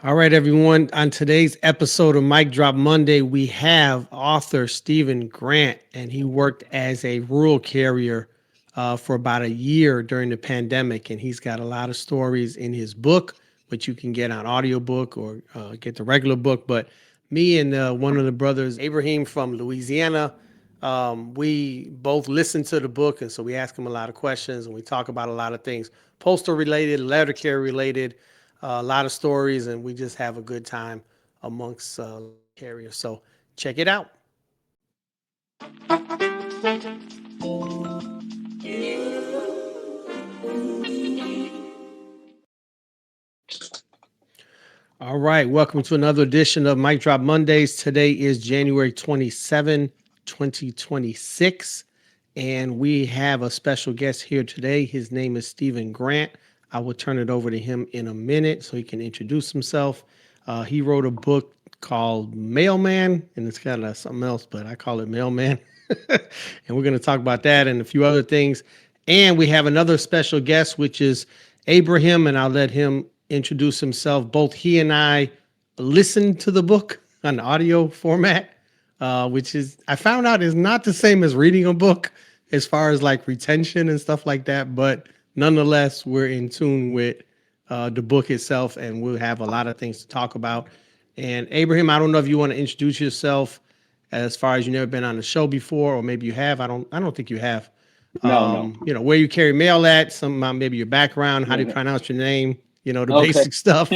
All right, everyone. On today's episode of Mic Drop Monday, we have author Stephen Grant, and he worked as a rural carrier for about a year during the pandemic. And he's got a lot of stories in his book, which you can get on audiobook or get the regular book. But me and one of the brothers, Abraham from Louisiana, we both listen to the book. And so we ask him a lot of questions and we talk about a lot of things postal related, letter carrier related, a lot of stories, and we just have a good time amongst carriers. So check it out. All right, welcome to another edition of Mic Drop Mondays. Today is January 27, 2026, and we have a special guest here today. His name is Stephen Grant. I will turn it over to him in a minute so he can introduce himself. He wrote a book called Mailman, and it's got something else, but I call it Mailman. And we're going to talk about that and a few other things. And we have another special guest, which is Abraham, and I'll let him introduce himself. Both he and I listened to the book on audio format, which is, I found out, is not the same as reading a book as far as like retention and stuff like that. But nonetheless, we're in tune with the book itself, and we'll have a lot of things to talk about. And Abraham, I don't know if you want to introduce yourself as far as you've never been on the show before, or maybe you have. I don't think you have. No. Where you carry mail at, some maybe your background, how do you pronounce your name, the Okay. basic stuff.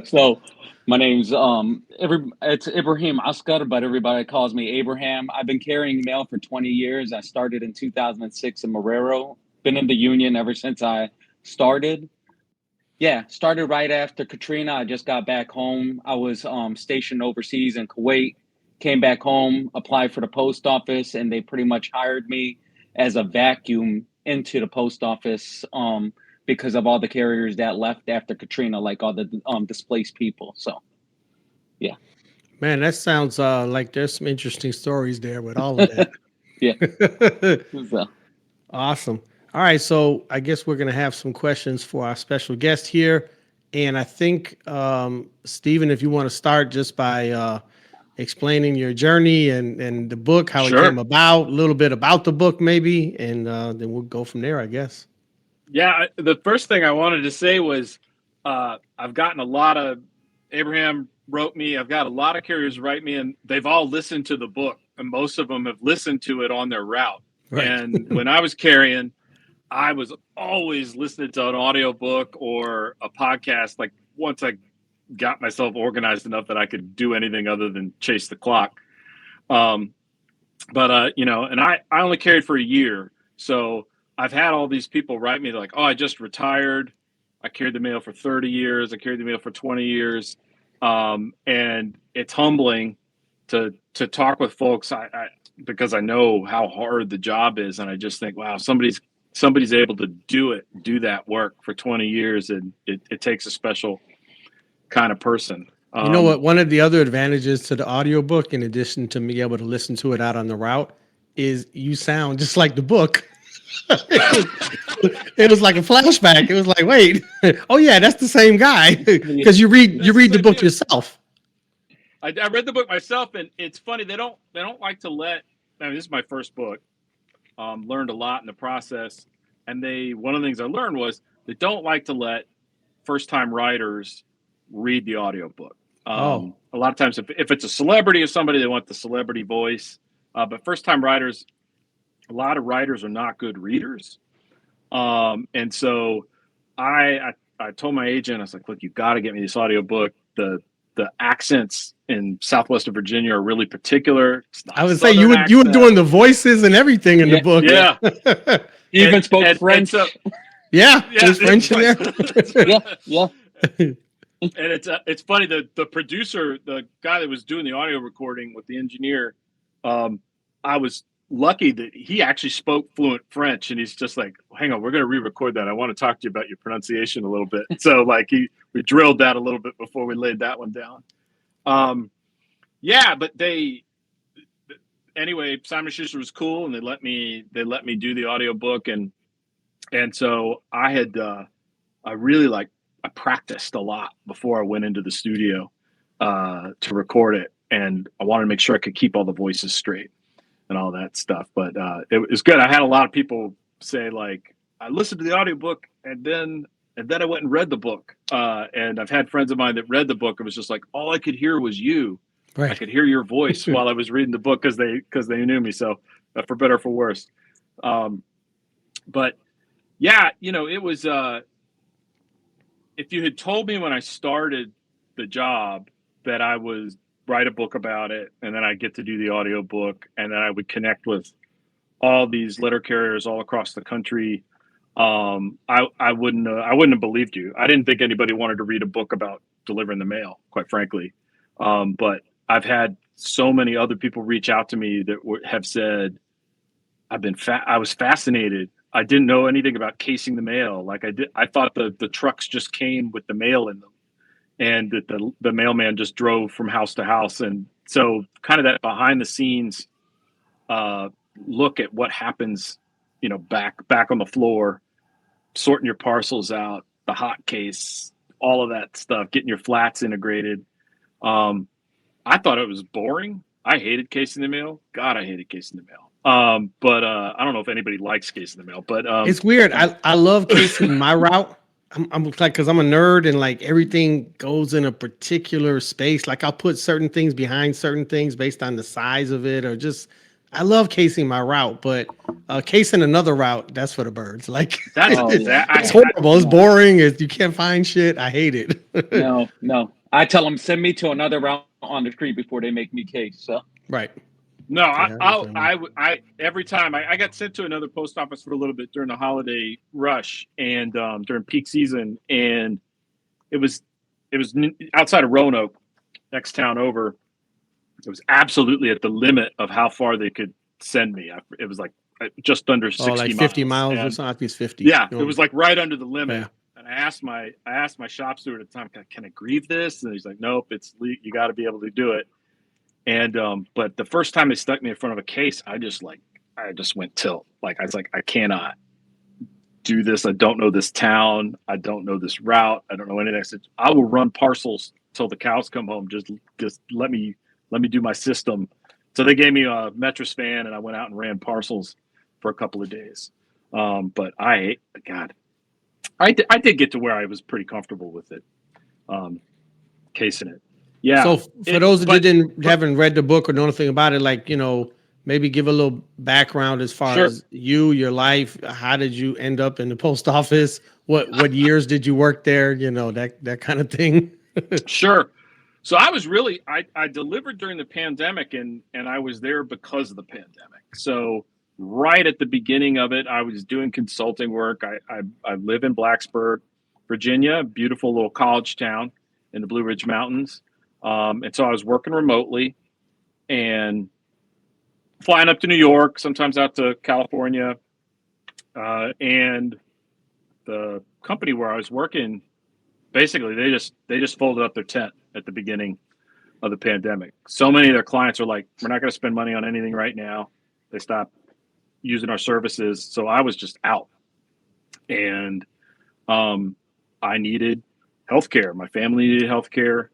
So my name's it's Abraham Askar, but everybody calls me Abraham. I've been carrying mail for 20 years. I started in 2006 in Marrero. Been in the union ever since I started. Yeah, started right after Katrina. I just got back home. I was stationed overseas in Kuwait. Came back home, applied for the post office, and they pretty much hired me as a vacuum into the post office because of all the carriers that left after Katrina, like all the displaced people. So, yeah. Man, that sounds like there's some interesting stories there with all of Yeah. that. So, Awesome. All right, so I guess we're going to have some questions for our special guest here. And I think, Stephen, if you want to start just by explaining your journey and the book, how it came Sure. about, a little bit about the book maybe, and then we'll go from there, I guess. Yeah, the first thing I wanted to say was I've gotten a lot of Abraham wrote me. I've got a lot of carriers write me, and they've all listened to the book, and most of them have listened to it on their route. Right. And when I was carrying, I was always listening to an audiobook or a podcast. Like once I got myself organized enough that I could do anything other than chase the clock. And I only carried for a year. So I've had all these people write me like, oh, I just retired. I carried the mail for 30 years. I carried the mail for 20 years. And it's humbling to talk with folks because I know how hard the job is. And I just think, wow, somebody's able to do that work for 20 years. And it takes a special kind of person. You know what? One of the other advantages to the audiobook, in addition to me able to listen to it out on the route, is you sound just like the book. It was like a flashback. It was like, wait, oh yeah, that's the same guy, because you read the book yourself. I read the book myself, and it's funny they don't like to let. I mean, this is my first book. Learned a lot in the process, and one of the things I learned was they don't like to let first time writers read the audiobook. A lot of times, if it's a celebrity or somebody, they want the celebrity voice. But first time writers, a lot of writers are not good readers. And so I told my agent, I was like, look, you got to get me this audiobook. The accents in Southwestern Virginia are really particular. I would say you were doing the voices and everything in the book. Yeah. you even spoke French. Yeah, there's French in there. Yeah. And it's funny, the producer, the guy that was doing the audio recording with the engineer, I was lucky that he actually spoke fluent French, and he's just like, hang on, we're going to re-record that. I want to talk to you about your pronunciation a little bit. So like we drilled that a little bit before we laid that one down. But anyway, Simon Schuster was cool, and they let me do the audiobook. And so I really practiced a lot before I went into the studio to record it, and I wanted to make sure I could keep all the voices straight and all that stuff. But it was good. I had a lot of people say, like, I listened to the audiobook and then I went and read the book. And I've had friends of mine that read the book. It was just like, all I could hear was you. Right. I could hear your voice while I was reading the book because they knew me. So for better or for worse. But yeah, it was, if you had told me when I started the job that I would write a book about it, and then I get to do the audio book, and then I would connect with all these letter carriers all across the country, I wouldn't have believed you. I didn't think anybody wanted to read a book about delivering the mail, quite frankly. But I've had so many other people reach out to me that have said, I was fascinated. I didn't know anything about casing the mail. Like I thought the trucks just came with the mail in them, and that the mailman just drove from house to house. And so kind of that behind the scenes look at what happens, back on the floor, sorting your parcels out, the hot case, all of that stuff, getting your flats integrated. I thought it was boring. I hated casing the mail. God, I hated casing the mail. But I don't know if anybody likes casing the mail, but it's weird. I love casing my route. I'm like, because I'm a nerd and like everything goes in a particular space. Like I'll put certain things behind certain things based on the size of it, or just I love casing my route, but casing another route, that's for the birds. Like that's it's horrible. It's boring. You can't find shit. I hate it. No. I tell them, send me to another route on the street before they make me case. So right. No, I every time I got sent to another post office for a little bit during the holiday rush and during peak season, and it was outside of Roanoke, next town over. It was absolutely at the limit of how far they could send me. It was like just under 60 like 50 miles or something. I think it's 50. Yeah, it was like right under the limit. Yeah. And I asked my shop steward at the time, can I grieve this? And he's like, nope, you got to be able to do it. And but the first time they stuck me in front of a case, I just went tilt. Like I was like, I cannot do this. I don't know this town. I don't know this route. I don't know anything. I said, I will run parcels till the cows come home. Just let me do my system. So they gave me a Metris van, and I went out and ran parcels for a couple of days. But I did get to where I was pretty comfortable with it, casing it. Yeah. So for those that haven't read the book or know anything about it, like, maybe give a little background as far as your life. How did you end up in the post office? What years did you work there? That kind of thing. Sure. So I was I delivered during the pandemic, and I was there because of the pandemic. So right at the beginning of it, I was doing consulting work. I live in Blacksburg, Virginia, beautiful little college town in the Blue Ridge Mountains. And so I was working remotely and flying up to New York, sometimes out to California. And the company where I was working, basically they just folded up their tent at the beginning of the pandemic. So many of their clients are like, we're not going to spend money on anything right now. They stopped using our services. So I was just out, and I needed healthcare. My family needed healthcare.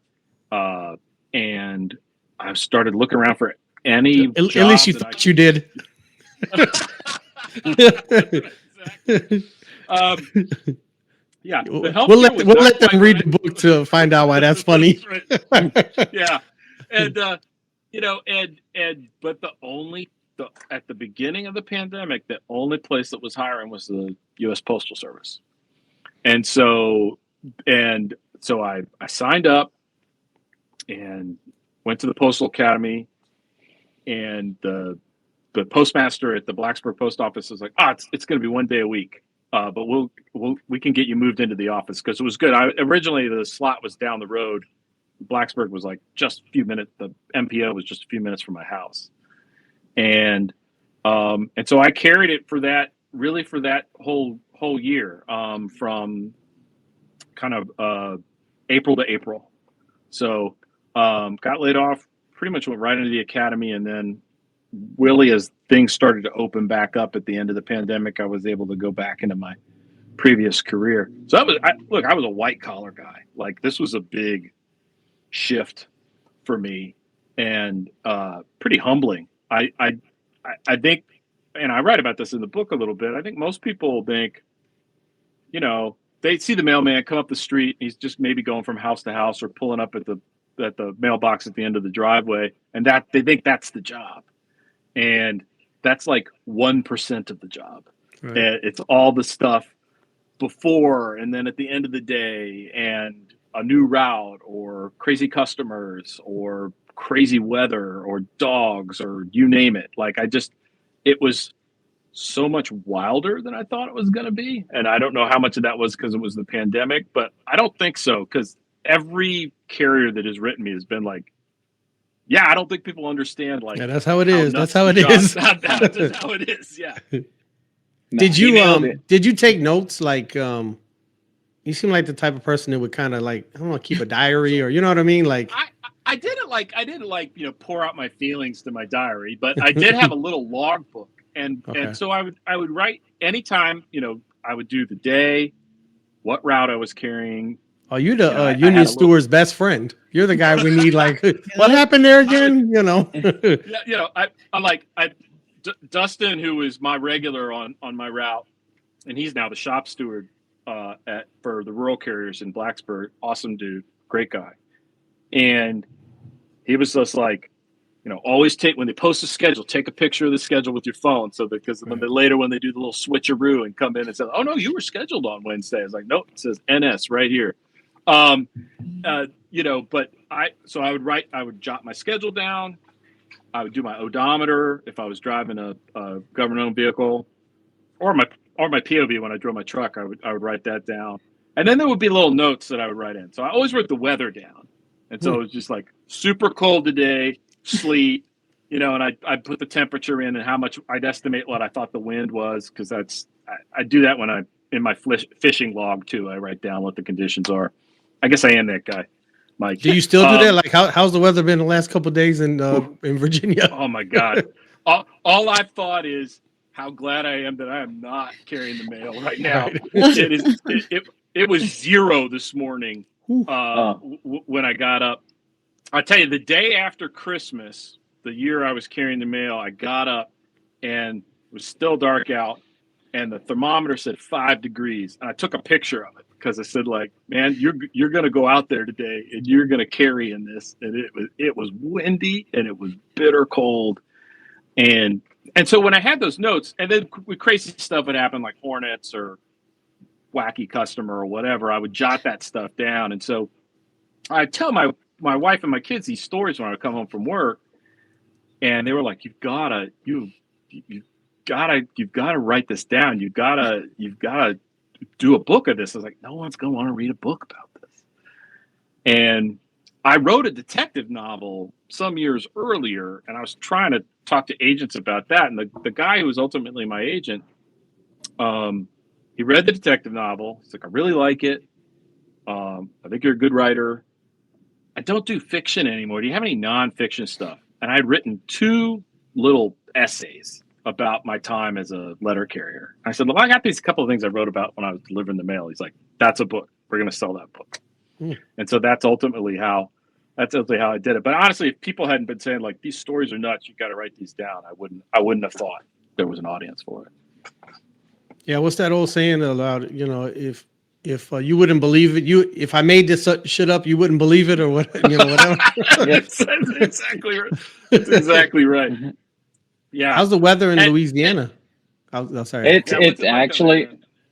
And I started looking around for any at least you thought you did. Yeah, we'll let them read the book to find out why that's funny. Yeah, and but at the beginning of the pandemic, the only place that was hiring was the U.S. Postal Service, and so I signed up and went to the Postal Academy, and the postmaster at the Blacksburg post office was like, it's going to be 1 day a week. But we can get you moved into the office, because it was good. Originally the slot was down the road. Blacksburg was like just a few minutes. The MPO was just a few minutes from my house, and so I carried it for that whole year, from kind of April to April. So got laid off, pretty much went right into the academy, and then really, as things started to open back up at the end of the pandemic, I was able to go back into my previous career. So I was a white collar guy. Like this was a big shift for me, and pretty humbling. I think, and I write about this in the book a little bit. I think most people think, they see the mailman come up the street. He's just maybe going from house to house or pulling up at the mailbox at the end of the driveway, and that they think that's the job, and that's like 1% of the job. Right. It's all the stuff before and then at the end of the day, and a new route or crazy customers or crazy weather or dogs or you name it. Like it was so much wilder than I thought it was going to be. And I don't know how much of that was because it was the pandemic, but I don't think so, because every carrier that has written me has been like, yeah, I don't think people understand. Like, yeah, that's how it is. That's how it is. That's how it is. Yeah. Did you take notes? Like, you seem like the type of person that would kind of like, I don't want to keep a diary, or you know what I mean? Like, I didn't pour out my feelings to my diary, but I did have a little log book. And so I would write anytime, I would do the day, what route I was carrying. Oh, you're the Union steward's best friend. You're the guy we need. Like, what happened there again? I'm like, Dustin, who is my regular on my route, and he's now the shop steward for the rural carriers in Blacksburg. Awesome dude, great guy. And he was just like, always when they post a schedule, take a picture of the schedule with your phone. So because when they do the little switcheroo and come in and say, oh no, you were scheduled on Wednesday. I was like, nope, it says NS right here. But I would jot my schedule down. I would do my odometer if I was driving a government-owned vehicle, or my POV when I drove my truck. I would write that down, and then there would be little notes that I would write in. So I always wrote the weather down, and so it was just like super cold today, sleet, and I'd put the temperature in and how much I'd estimate what I thought the wind was, because I do that when in my fishing log too. I write down what the conditions are. I guess I am that guy, Mike. Do you still do that? Like, how's the weather been the last couple of days in Virginia? Oh my God! All I've thought is how glad I am that I am not carrying the mail right now. It was 0 this morning when I got up. I'll tell you, the day after Christmas, the year I was carrying the mail, I got up and it was still dark out, and the thermometer said 5 degrees, and I took a picture of it because I said, like, man, you're going to go out there today and you're going to carry in this. And it was windy and it was bitter cold. And so when I had those notes, and then crazy stuff would happen, like hornets or wacky customer or whatever, I would jot that stuff down. And so I tell my wife and my kids these stories when I would come home from work, and they were like, you've got to write this down. You've got to do a book of this. I was like, no one's going to want to read a book about this. And I wrote a detective novel some years earlier, and I was trying to talk to agents about that. And the guy who was ultimately my agent, he read the detective novel. He's like, I really like it. I think you're a good writer. I don't do fiction anymore. Do you have any nonfiction stuff? And I'd written 2 little essays about my time as a letter carrier. I said, well, I got these couple of things I wrote about when I was delivering the mail. He's like, that's a book. We're going to sell that book. And so that's ultimately how I did it. But honestly, if people hadn't been saying, like, these stories are nuts, you got to write these down, I wouldn't have thought there was an audience for it. Yeah. What's that old saying about, if you wouldn't believe it, if I made this shit up, you wouldn't believe it, or what, whatever. That's exactly right. That's exactly right. Yeah. How's the weather in Louisiana? Sorry. It's actually,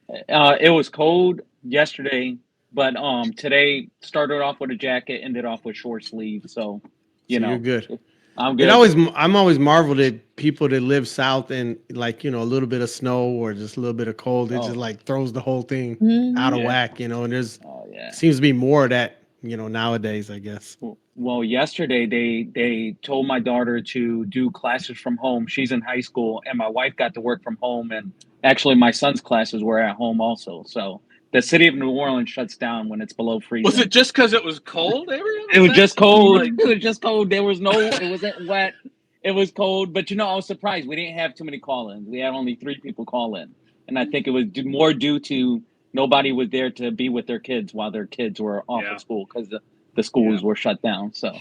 it was cold yesterday, but today started off with a jacket, ended off with short sleeves. So, you're good. I'm good. I'm always marveled at people that live south and, like, a little bit of snow or just a little bit of cold. It just like throws the whole thing out of whack, and there's seems to be more of that, nowadays, I guess. Well, yesterday they told my daughter to do classes from home. She's in high school, and my wife got to work from home. And actually, my son's classes were at home also. So the city of New Orleans shuts down when it's below freezing. Was it just because it was cold, Abraham? It was just cold. It was just cold. It wasn't wet. It was cold. But, I was surprised. We didn't have too many call-ins. We had only 3 people call in. And I think it was more due to Nobody was there to be with their kids while their kids were off Yeah. of school because the schools were shut down. So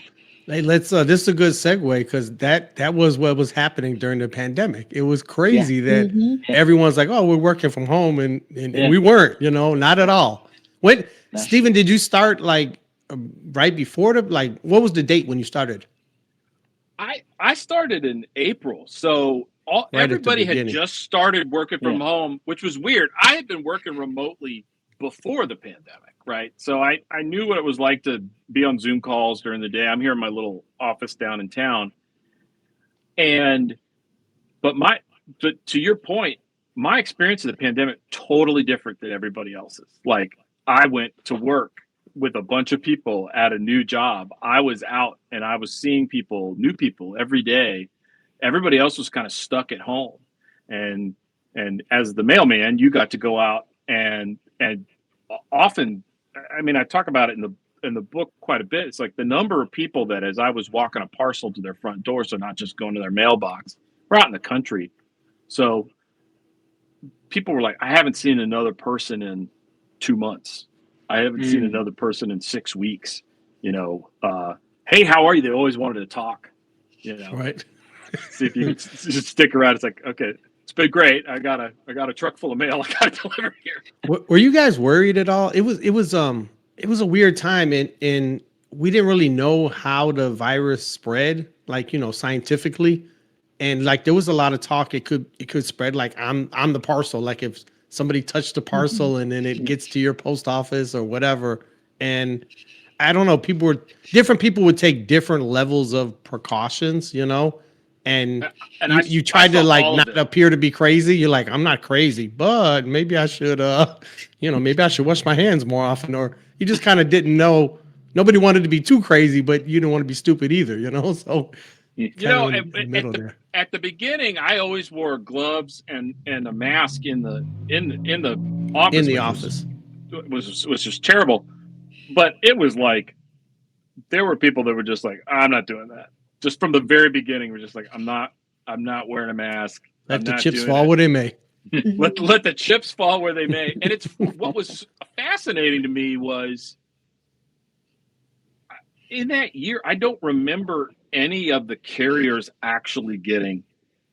Hey, let's this is a good segue because that was what was happening during the pandemic. It was crazy that everyone's like, oh, we're working from home, and we weren't, not at all. When Stephen, did you start like right before what was the date when you started? I started in April, so everybody had just started working from home, which was weird. I had been working remotely before the pandemic, right? So I knew what it was like to be on Zoom calls during the day. I'm here in my little office down in town. But to your point, my experience of the pandemic, totally different than everybody else's. Like, I went to work with a bunch of people at a new job. I was out and I was seeing new people every day. Everybody else was kind of stuck at home. And as the mailman, you got to go out and often, I mean, I talk about it in the book quite a bit. It's like the number of people that, as I was walking a parcel to their front door, so not just going to their mailbox, we're out in the country. So people were like, I haven't seen another person in 2 months. I haven't seen another person in 6 weeks. Hey, how are you? They always wanted to talk. Right. See if you can just stick around. It's like, okay, it's been great. I got a truck full of mail I got to deliver here. Were you guys worried at all? It was a weird time, and we didn't really know how the virus spread, like scientifically, and like there was a lot of talk it could spread. Like I'm the parcel. Like if somebody touched the parcel and then it gets to your post office or whatever, and I don't know, different people would take different levels of precautions, and you tried to like not appear to be crazy. You're like, I'm not crazy, but maybe I should, maybe I should wash my hands more often, or you just kind of didn't know. Nobody wanted to be too crazy, but you didn't want to be stupid either, so. At the beginning, I always wore gloves and a mask in the office. In the office, was just terrible. But it was like there were people that were just like, I'm not doing that. Just from the very beginning, we're just like, I'm not wearing a mask. Let the chips fall where they may. let the chips fall where they may. And it's what was fascinating to me was in that year, I don't remember any of the carriers actually getting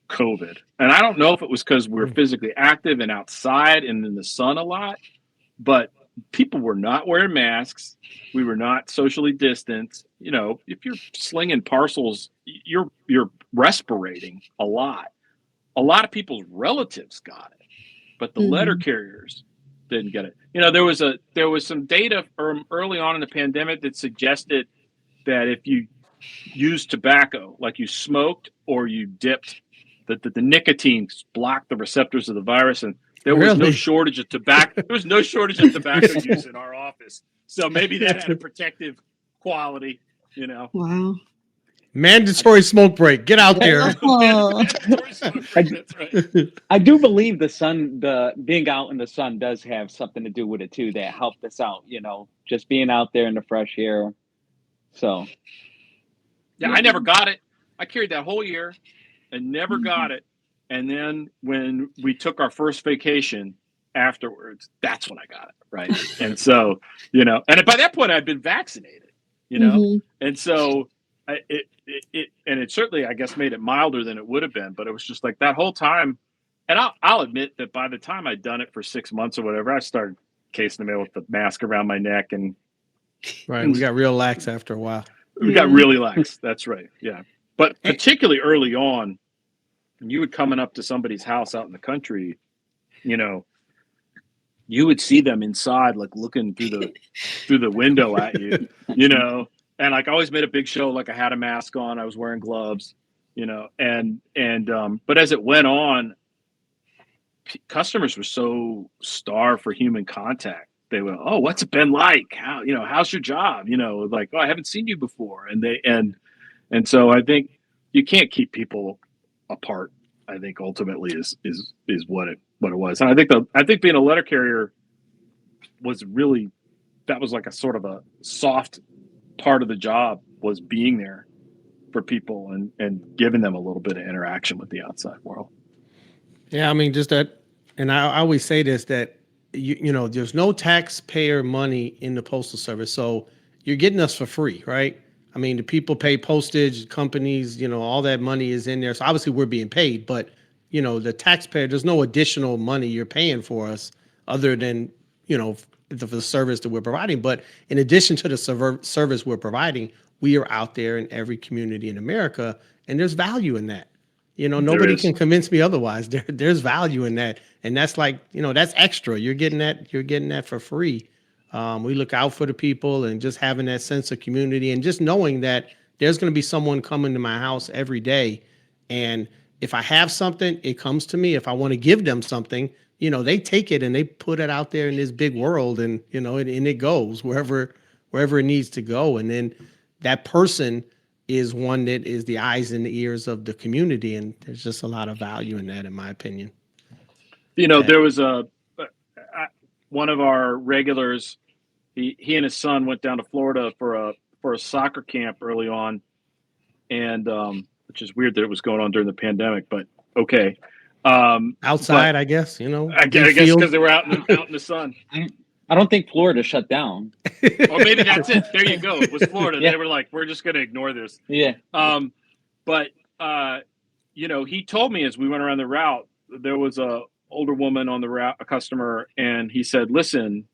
COVID. And I don't know if it was because we were physically active and outside and in the sun a lot, but people were not wearing masks. We were not socially distanced. If you're slinging parcels, you're respirating a lot. A lot of people's relatives got it, but the letter carriers didn't get it. There was some data from early on in the pandemic that suggested that if you used tobacco, like you smoked or you dipped, that the nicotine blocked the receptors of the virus, and there was no shortage of tobacco. There was no shortage of tobacco use in our office, so maybe that had a protective quality. Wow. Mandatory smoke break. Get out there. That's right. I do believe the being out in the sun does have something to do with it too. That helped us out. Just being out there in the fresh air. So. Yeah, I never got it. I carried that whole year and never got it. And then when we took our first vacation afterwards, that's when I got it. Right. And so, and by that point I'd been vaccinated, and so it certainly, I guess, made it milder than it would have been. But it was just like that whole time. And I'll admit that by the time I'd done it for 6 months or whatever, I started casing the mail with the mask around my neck. And right. We got real lax after a while. We got really lax. That's right. Yeah. But particularly early on, when you were coming up to somebody's house out in the country, you would see them inside, like looking through the window at you, and like I always made a big show, like I had a mask on, I was wearing gloves, but as it went on, customers were so starved for human contact. They went, oh, what's it been like? How's your job? Like, oh, I haven't seen you before. And so I think you can't keep people apart. I think ultimately is what it was. And I think being a letter carrier was really, that was like a sort of a soft part of the job, was being there for people and giving them a little bit of interaction with the outside world. Yeah. I mean, just that. And I always say this, that there's no taxpayer money in the Postal Service. So you're getting us for free, right? I mean, the people pay postage, companies, all that money is in there. So obviously we're being paid, but the taxpayer, there's no additional money you're paying for us other than, the service that we're providing. But in addition to the service we're providing, we are out there in every community in America, and there's value in that. Nobody can convince me otherwise. There's value in that, and that's like, that's extra. You're getting that for free. We look out for the people, and just having that sense of community, and just knowing that there's going to be someone coming to my house every day, and if I have something, it comes to me. If I want to give them something, they take it and they put it out there in this big world, and and it goes wherever it needs to go, and then that person is one that is the eyes and the ears of the community, and there's just a lot of value in that, in my opinion. There was one of our regulars. He and his son went down to Florida for a soccer camp early on, and which is weird that it was going on during the pandemic, but okay. Outside, I guess, I guess because they were out in the sun. I don't think Florida shut down. Or maybe that's it. There you go. It was Florida. Yeah. They were like, we're just going to ignore this. Yeah. But he told me as we went around the route, there was a older woman on the route, a customer, and he said, listen,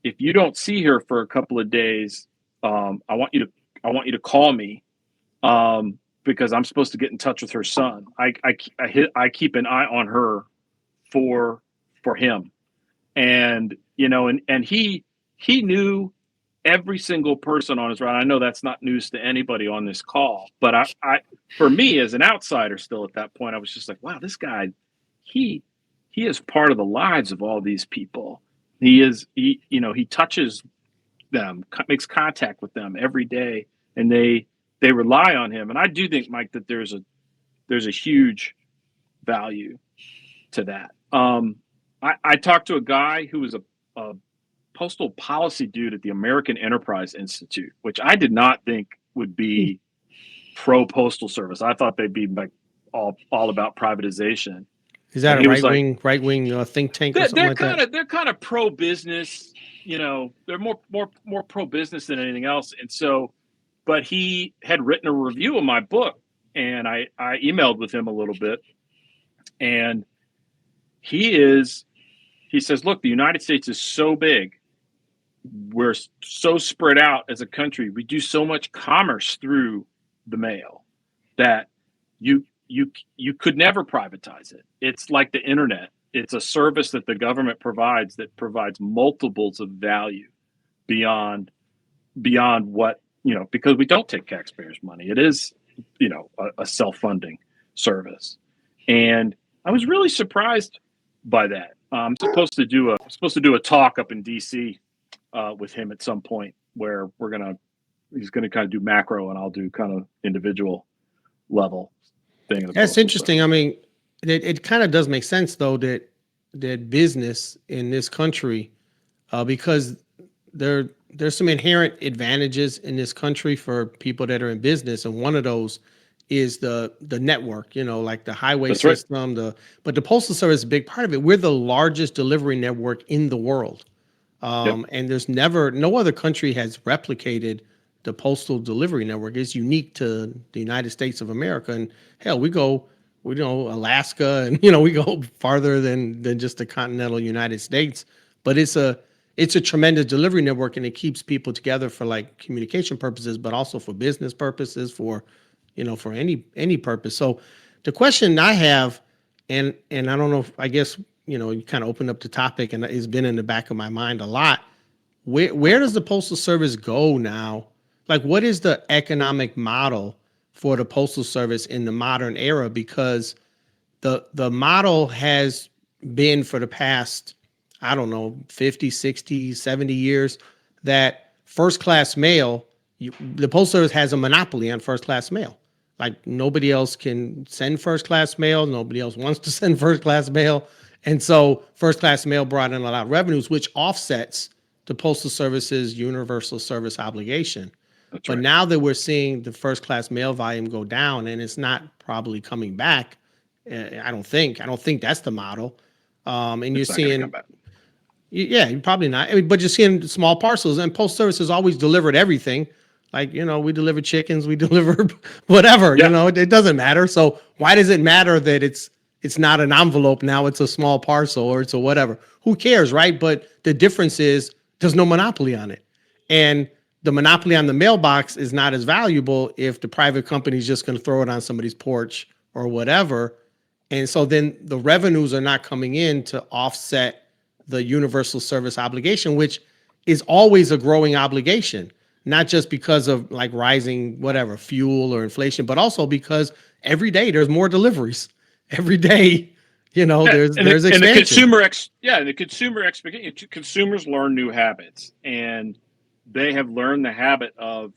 if you don't see her for a couple of days, I want you to call me, because I'm supposed to get in touch with her son. I keep an eye on her for him. And, and he knew every single person on his route. I know that's not news to anybody on this call, but I for me as an outsider still at that point, I was just like, wow, this guy, he is part of the lives of all these people. He touches them, makes contact with them every day, and they rely on him. And I do think, Mike, that there's a huge value to that. I talked to a guy who was a postal policy dude at the American Enterprise Institute, which I did not think would be pro postal service. I thought they'd be like all about privatization. Is that a right wing think tank or something like that? They're kind of pro business. They're more pro business than anything else. And so, but he had written a review of my book, and I emailed with him a little bit, and he says, look, the United States is so big. We're so spread out as a country. We do so much commerce through the mail that you could never privatize it. It's like the internet. It's a service that the government provides that provides multiples of value beyond what, because we don't take taxpayers' money. It is, a self-funding service. And I was really surprised by that. I'm supposed to do a talk up in DC with him at some point where he's gonna kind of do macro and I'll do kind of individual level thing. That's interesting. I mean, it kind of does make sense though that business in this country, because there's some inherent advantages in this country for people that are in business, and one of those is the network, like the highway That's system, right. But the Postal Service is a big part of it. We're the largest delivery network in the world. And there's no other country has replicated the postal delivery network. It's unique to the United States of America. And hell, we go Alaska, and, we go farther than just the continental United States, but it's a tremendous delivery network, and it keeps people together for like communication purposes, but also for business purposes, for any purpose. So the question I have, and I don't know if, I guess, you kind of opened up the topic, and it's been in the back of my mind a lot. Where does the Postal Service go now? Like, what is the economic model for the Postal Service in the modern era? Because the model has been for the past, 50, 60, 70 years, that first class mail, the Postal Service has a monopoly on first class mail. Like, nobody else can send first class mail. Nobody else wants to send first class mail. And so first class mail brought in a lot of revenues, which offsets the Postal Service's universal service obligation. That's but right. Now that we're seeing the first class mail volume go down, and it's not probably coming back, I don't think that's the model. And you're It's not gonna seeing, come back. yeah, you're probably not. I mean, but you're seeing small parcels, and Postal Service has always delivered everything. Like, we deliver chickens, we deliver whatever, Yeah. it doesn't matter. So why does it matter that it's not an envelope now, it's a small parcel or it's a whatever? Who cares, right? But the difference is there's no monopoly on it. And the monopoly on the mailbox is not as valuable if the private company is just going to throw it on somebody's porch or whatever. And so then the revenues are not coming in to offset the universal service obligation, which is always a growing obligation, not just because of like rising whatever fuel or inflation, but also because every day there's more deliveries. Every day, there's And the expansion. consumer expectation. Consumers learn new habits, and they have learned the habit of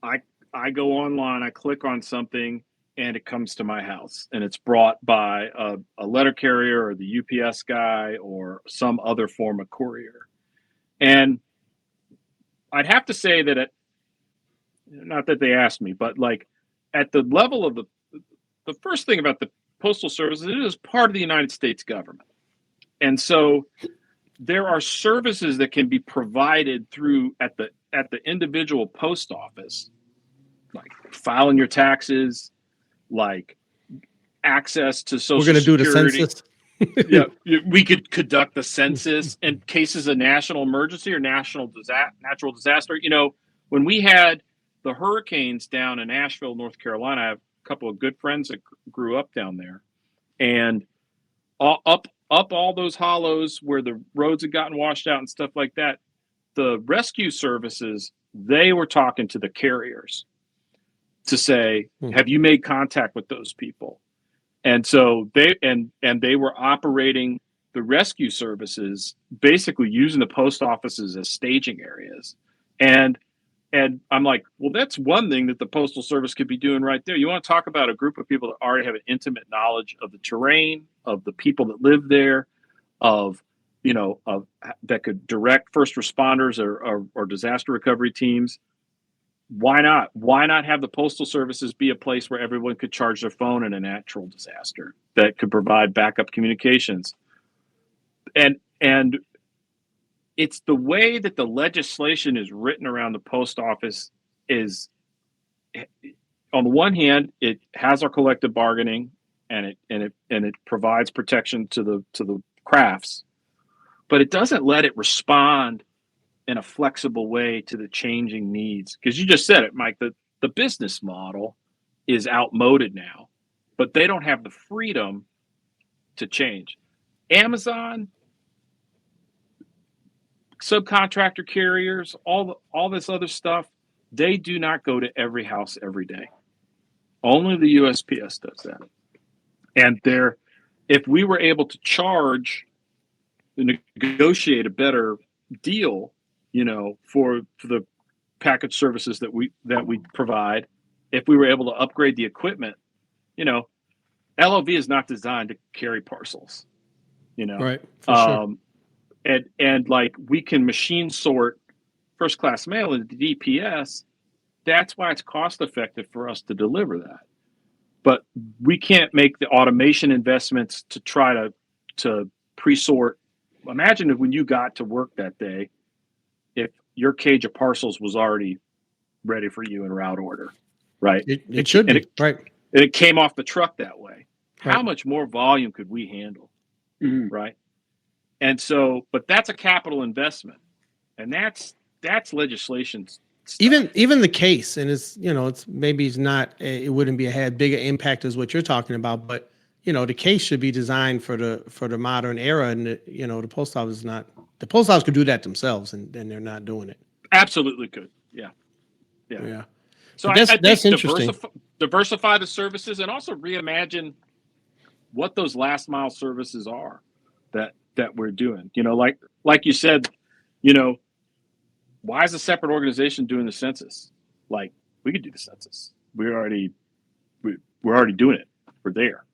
I go online, I click on something, and it comes to my house, and it's brought by a letter carrier or the UPS guy or some other form of courier. And I'd have to say that not that they asked me, but like at the level of the first thing about the Postal Service is it is part of the United States government. And so there are services that can be provided through at the individual post office, like filing your taxes, like access to Social We're going to do the Security. census. Yeah, we could conduct the census in cases of national emergency or natural disaster. When we had the hurricanes down in Asheville, North Carolina, I have a couple of good friends that grew up down there, and up all those hollows where the roads had gotten washed out and stuff like that. The rescue services, they were talking to the carriers to say, have you made contact with those people? And so they were operating the rescue services, basically using the post offices as staging areas. And I'm like, well, that's one thing that the Postal Service could be doing right there. You want to talk about a group of people that already have an intimate knowledge of the terrain, of the people that live there, of that could direct first responders or disaster recovery teams. Why not? Why not have the postal services be a place where everyone could charge their phone in a natural disaster that could provide backup communications? And it's the way that the legislation is written around the post office is, on the one hand, it has our collective bargaining and it provides protection to the crafts, but it doesn't let it respond in a flexible way to the changing needs. Because you just said it, Mike, the business model is outmoded now, but they don't have the freedom to change. Amazon, subcontractor carriers, all this other stuff, they do not go to every house every day. Only the USPS does that. And if we were able to negotiate a better deal, for the package services that we provide, if we were able to upgrade the equipment, LOV is not designed to carry parcels, Right. For sure. And like we can machine sort first class mail into DPS. That's why it's cost effective for us to deliver that. But we can't make the automation investments to try to pre-sort. Imagine if when you got to work that day, if your cage of parcels was already ready for you in route order, right? It should be, right. And it came off the truck that way. Right. How much more volume could we handle, right? And so, but that's a capital investment, and that's legislation stuff. Even the case, and it's maybe it's not, it wouldn't be had bigger impact as what you're talking about, but the case should be designed for the modern era, and the post office is not. The post office could do that themselves, and they're not doing it. Absolutely could, yeah. So I think that's interesting. Diversify the services, and also reimagine what those last mile services are that we're doing. Like you said, why is a separate organization doing the census? Like, we could do the census. We're already doing it. We're there.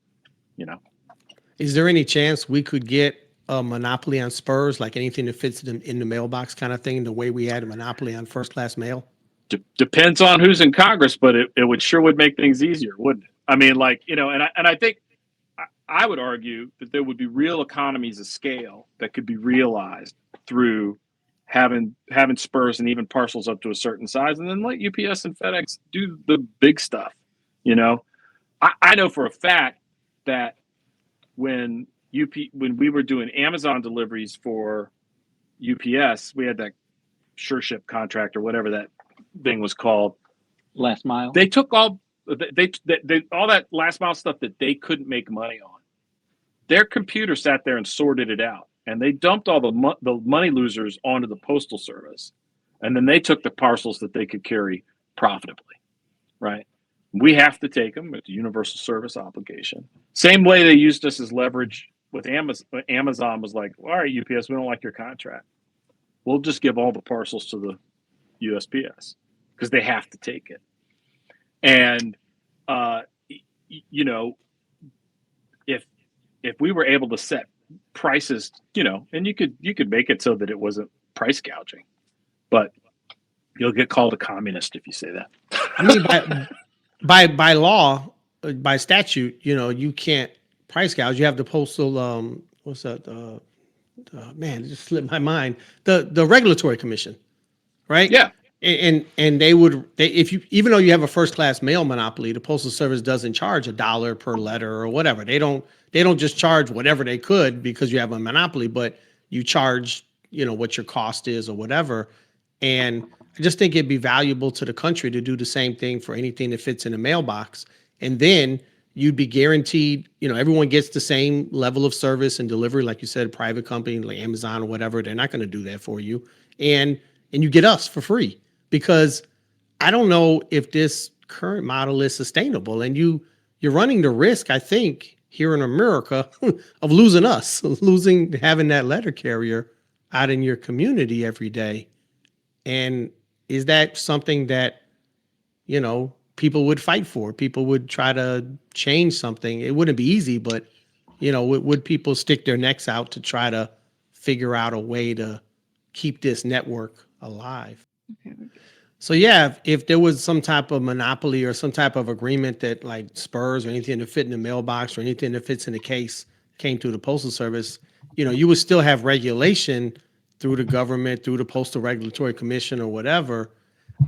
Is there any chance we could get a monopoly on Spurs, like anything that fits in the mailbox kind of thing, the way we had a monopoly on first class mail? Depends on who's in Congress, but it would make things easier, wouldn't it? I mean, like, and I think I would argue that there would be real economies of scale that could be realized through having spurs and even parcels up to a certain size, and then let UPS and FedEx do the big stuff. You know, I know for a fact that when we were doing Amazon deliveries for UPS, we had that SureShip contract or whatever that thing was called. Last mile. They took all all that last mile stuff that they couldn't make money on. Their computer sat there and sorted it out, and they dumped all the money losers onto the Postal Service, and then they took the parcels that they could carry profitably, right? We have to take them with the universal service obligation. Same way they used us as leverage with Amazon. Amazon was like, all right, UPS, we don't like your contract. We'll just give all the parcels to the USPS because they have to take it. And, you know, if we were able to set prices, you know, and you could make it so that it wasn't price gouging, but you'll get called a communist if you say that. I mean, by law, by statute, you know, you can't price gouge. You have the postal, what's that? Man, it just slipped my mind. The regulatory commission, right? Yeah. And if you, even though you have a first class mail monopoly, the Postal Service doesn't charge $1 per letter or whatever. They don't just charge whatever they could because you have a monopoly, but you charge, you know, what your cost is or whatever. And I just think it'd be valuable to the country to do the same thing for anything that fits in a mailbox. And then you'd be guaranteed, you know, everyone gets the same level of service and delivery. Like you said, a private company like Amazon or whatever, they're not going to do that for you. And you get us for free. Because I don't know if this current model is sustainable, and you're running the risk, I think, here in America of losing us, having that letter carrier out in your community every day. And is that something that, you know, people would fight for? People would try to change something. It wouldn't be easy, but, you know, would people stick their necks out to try to figure out a way to keep this network alive? Okay. So yeah, if there was some type of monopoly or some type of agreement that like spurs or anything that fit in the mailbox or anything that fits in the case came through the Postal Service, you know, you would still have regulation through the government, through the Postal Regulatory Commission or whatever.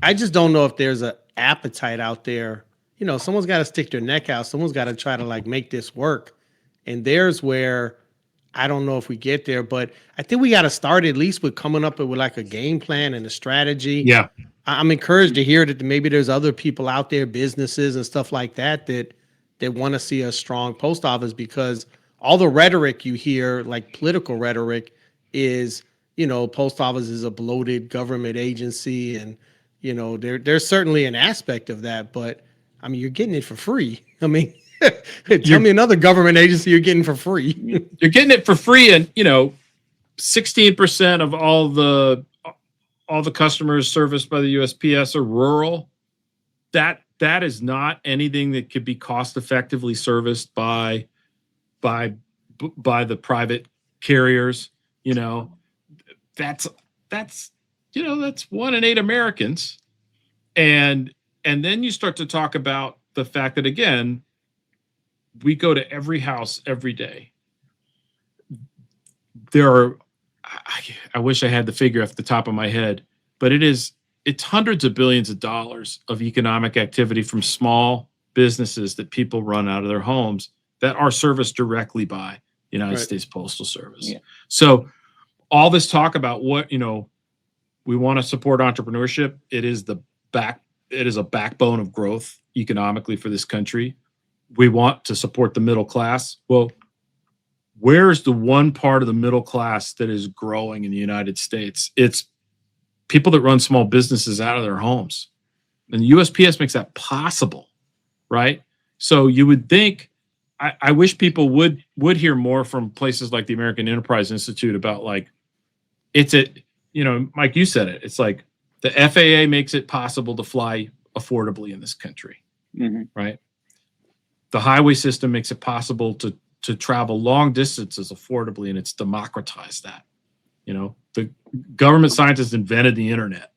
I just don't know if there's an appetite out there. You know, someone's got to stick their neck out. Someone's got to try to like make this work. And there's where I don't know if we get there, but I think we got to start at least with coming up with like a game plan and a strategy. Yeah. I'm encouraged to hear that maybe there's other people out there, businesses and stuff like that, that want to see a strong post office, because all the rhetoric you hear, like political rhetoric, is, you know, post office is a bloated government agency. And, you know, there's certainly an aspect of that, but I mean, you're getting it for free. I mean, tell me another government agency you're getting for free. You're getting it for free, and you know, 16% of all the customers serviced by the USPS are rural. That is not anything that could be cost effectively serviced by the private carriers. You know, that's 1 in 8 Americans, and then you start to talk about the fact that, again, we go to every house every day. There are, I wish I had the figure off the top of my head, but it's hundreds of billions of dollars of economic activity from small businesses that people run out of their homes that are serviced directly by the United States Postal Service. Yeah. So all this talk about what, you know, we want to support entrepreneurship. It is a backbone of growth economically for this country. We want to support the middle class. Well, where's the one part of the middle class that is growing in the United States? It's people that run small businesses out of their homes. And the USPS makes that possible, right? So you would think, I wish people would hear more from places like the American Enterprise Institute about, like, you know, Mike, you said it. It's like the FAA makes it possible to fly affordably in this country, right? The highway system makes it possible to travel long distances affordably, and it's democratized that. You know, the government scientists invented the internet,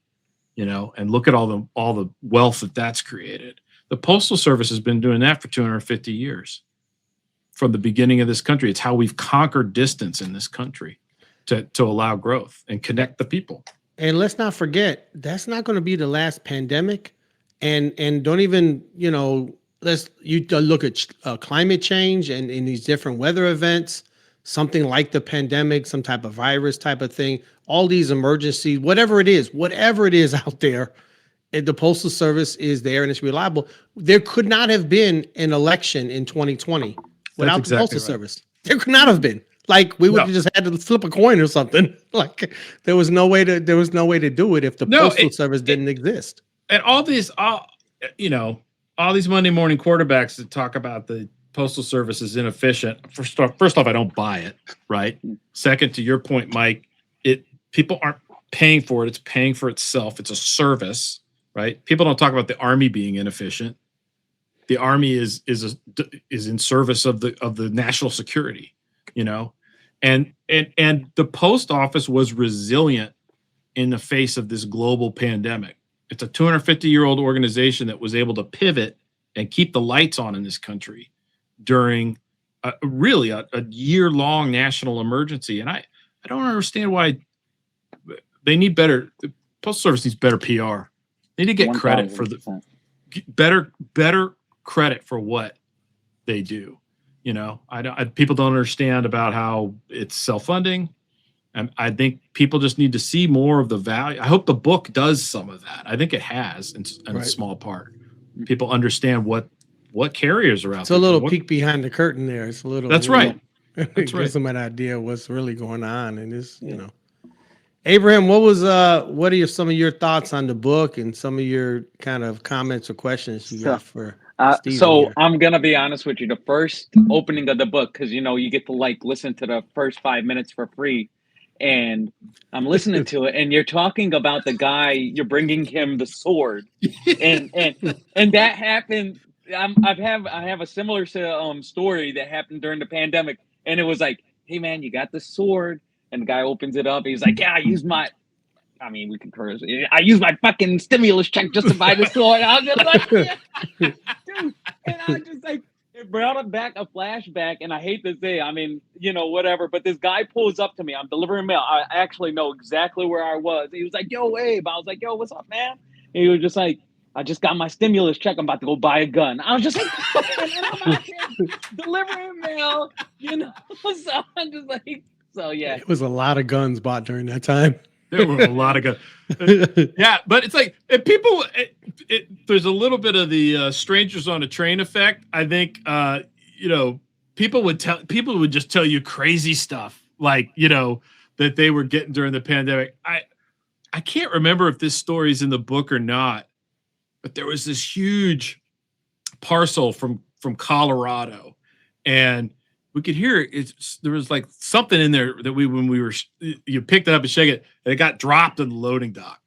you know, and look at all the wealth that's created. The Postal Service has been doing that for 250 years. from the beginning of this country. It's how we've conquered distance in this country to allow growth and connect the people. And let's not forget, that's not going to be the last pandemic. And don't even, you look at climate change and in these different weather events, something like the pandemic, some type of virus type of thing, all these emergencies, whatever it is out there, the Postal Service is there and it's reliable. There could not have been an election in 2020 without the Postal Service. There could not have been. Like we would have just had to flip a coin or something. Like there was no way to do it if the Postal Service didn't exist. And all these Monday morning quarterbacks that talk about the Postal Service is inefficient. First off, I don't buy it. Right. Second, to your point, Mike, people aren't paying for it. It's paying for itself. It's a service. Right. People don't talk about the Army being inefficient. The Army is in service of the national security. And the post office was resilient in the face of this global pandemic. It's a 250-year-old organization that was able to pivot and keep the lights on in this country during a year-long national emergency. And I don't understand why they need better. The Postal Service needs better PR. They need to get credit for better credit for what they do. People don't understand about how it's self-funding. And I think people just need to see more of the value. I hope the book does some of that. I think it has in a small part. People understand what carriers are out there. It's a little peek behind the curtain there. It's a little. That's right. That's right. Gives them an idea of what's really going on. And it's, Abraham, what are some of your thoughts on the book and some of your kind of comments or questions you got for Steve? So I'm going to be honest with you. The first opening of the book, because, you get to listen to the first 5 minutes for free. And I'm listening to it, and you're talking about the guy, you're bringing him the sword. And that happened. I have a similar story that happened during the pandemic. And it was like, hey, man, you got the sword. And the guy opens it up. He's like, yeah, we can curse. I used my fucking stimulus check just to buy the sword. I was just like, yeah. Dude. And I was just like, it brought back a flashback. And I hate to say, whatever. But this guy pulls up to me. I'm delivering mail. I actually know exactly where I was. He was like, yo, Abe. I was like, yo, what's up, man? And he was just like, I just got my stimulus check. I'm about to go buy a gun. I was just like, and I'm out here delivering mail, So I'm just like, so yeah, it was a lot of guns bought during that time. There were a lot of guns. Yeah, but it's like people. There's a little bit of the strangers on a train effect. I think people would just tell you crazy stuff like that they were getting during the pandemic. I can't remember if this story is in the book or not, but there was this huge parcel from Colorado, and we could hear it. There was like something in there that you picked it up and shake it, and it got dropped in the loading dock,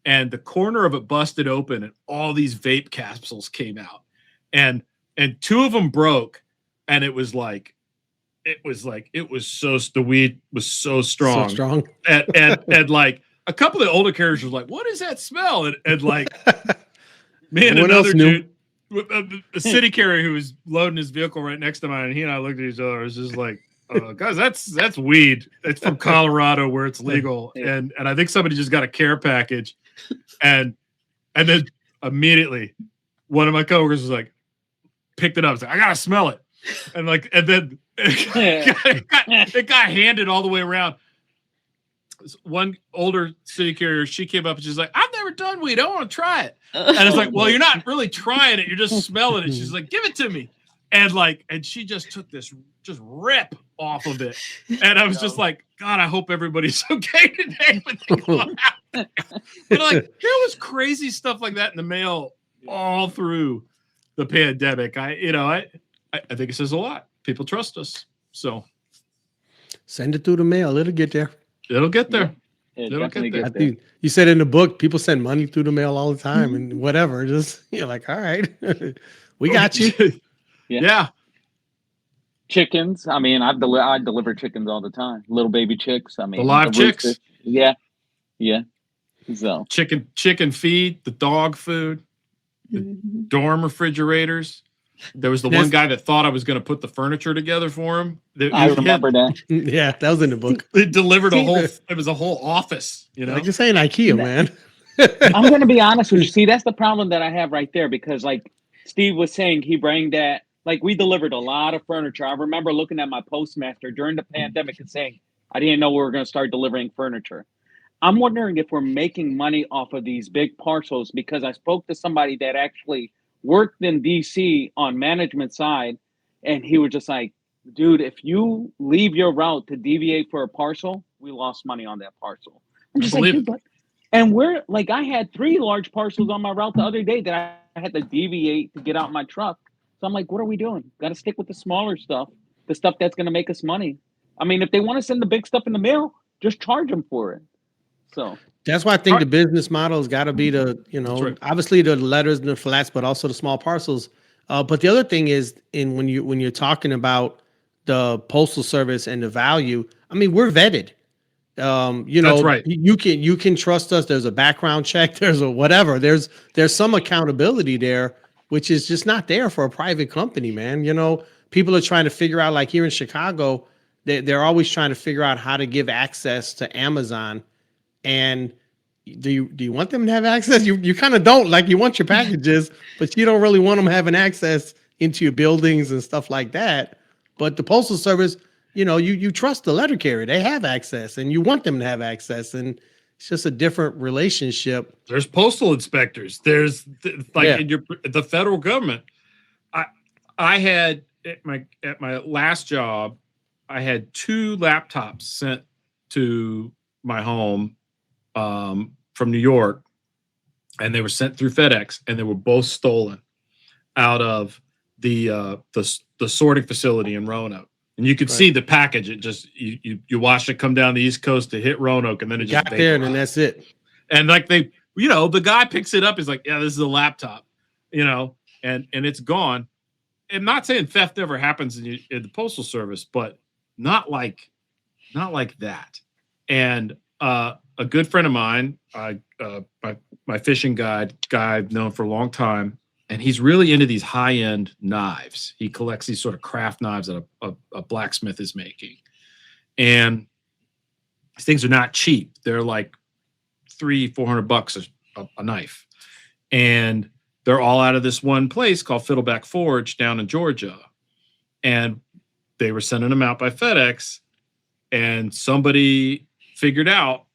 and the corner of it busted open, and all these vape capsules came out, and two of them broke, and the weed was so strong, and like a couple of the older carriers was like, "What is that smell?" And like, man, another dude. A city carrier who was loading his vehicle right next to mine, and he and I looked at each other. It was just like, guys, that's weed. It's from Colorado where it's legal, and I think somebody just got a care package, and then immediately one of my coworkers was like, picked it up. Was like, I gotta smell it, and then it got handed all the way around. One older city carrier, she came up and she's like, I've never done weed. I want to try it. And it's like, well, you're not really trying it. You're just smelling it. She's like, give it to me. And she just took this rip off of it. And I was just like, God, I hope everybody's okay today. But like, there was crazy stuff like that in the mail all through the pandemic. I think it says a lot. People trust us. So send it through the mail. It'll get there. It'll get there. Yeah, It'll get there. I think you said in the book, people send money through the mail all the time and whatever. Just you're like, all right, we got you. Yeah. Chickens. I deliver chickens all the time. Little baby chicks. The live chicks. Rooster. Yeah. So chicken feed, the dog food, the dorm refrigerators. There was the Yes. one guy that thought I was going to put the furniture together for him. I remember that. Yeah, that was in the book. It delivered a See, whole. It was a whole office. You know. Like you're saying IKEA, man. I'm going to be honest with you. See, that's the problem that I have right there because, like Steve was saying, he bring that. Like we delivered a lot of furniture. I remember looking at my postmaster during the pandemic and saying, I didn't know we were going to start delivering furniture. I'm wondering if we're making money off of these big parcels because I spoke to somebody that actually worked in DC on management side, and he was just like, dude, if you leave your route to deviate for a parcel, we lost money on that parcel. I'm just like, dude, but and we're like, I had 3 large parcels on my route the other day that I had to deviate to get out my truck. So I'm like, what are we doing? Got to stick with the smaller stuff, the stuff that's going to make us money. I mean, if they want to send the big stuff in the mail, just charge them for it. So that's why I think the business model has got to be obviously the letters and the flats, but also the small parcels. But the other thing is, when you're talking about the Postal Service and the value, I mean, we're vetted. That's right. You can trust us. There's a background check. There's a whatever. There's some accountability there, which is just not there for a private company, man. People are trying to figure out, like here in Chicago, they're always trying to figure out how to give access to Amazon. And do you want them to have access? You kind of don't. Like, you want your packages, but you don't really want them having access into your buildings and stuff like that. But the Postal Service, you trust the letter carrier. They have access, and you want them to have access. And it's just a different relationship. There's postal inspectors. There's in the federal government. I had at my last job, I had 2 laptops sent to my home from New York, and they were sent through FedEx, and they were both stolen out of the sorting facility in Roanoke. And you could see the package. It just you watched it come down the East Coast to hit Roanoke, and then it just got there, and then that's it. And like the guy picks it up, is like, yeah, this is a laptop, and it's gone. I'm not saying theft never happens in the Postal Service, but not like that. And a good friend of mine, my fishing guy I've known for a long time, and he's really into these high-end knives. He collects these sort of craft knives that a blacksmith is making. And these things are not cheap. They're like $300-400 a knife. And they're all out of this one place called Fiddleback Forge down in Georgia. And they were sending them out by FedEx, and somebody figured out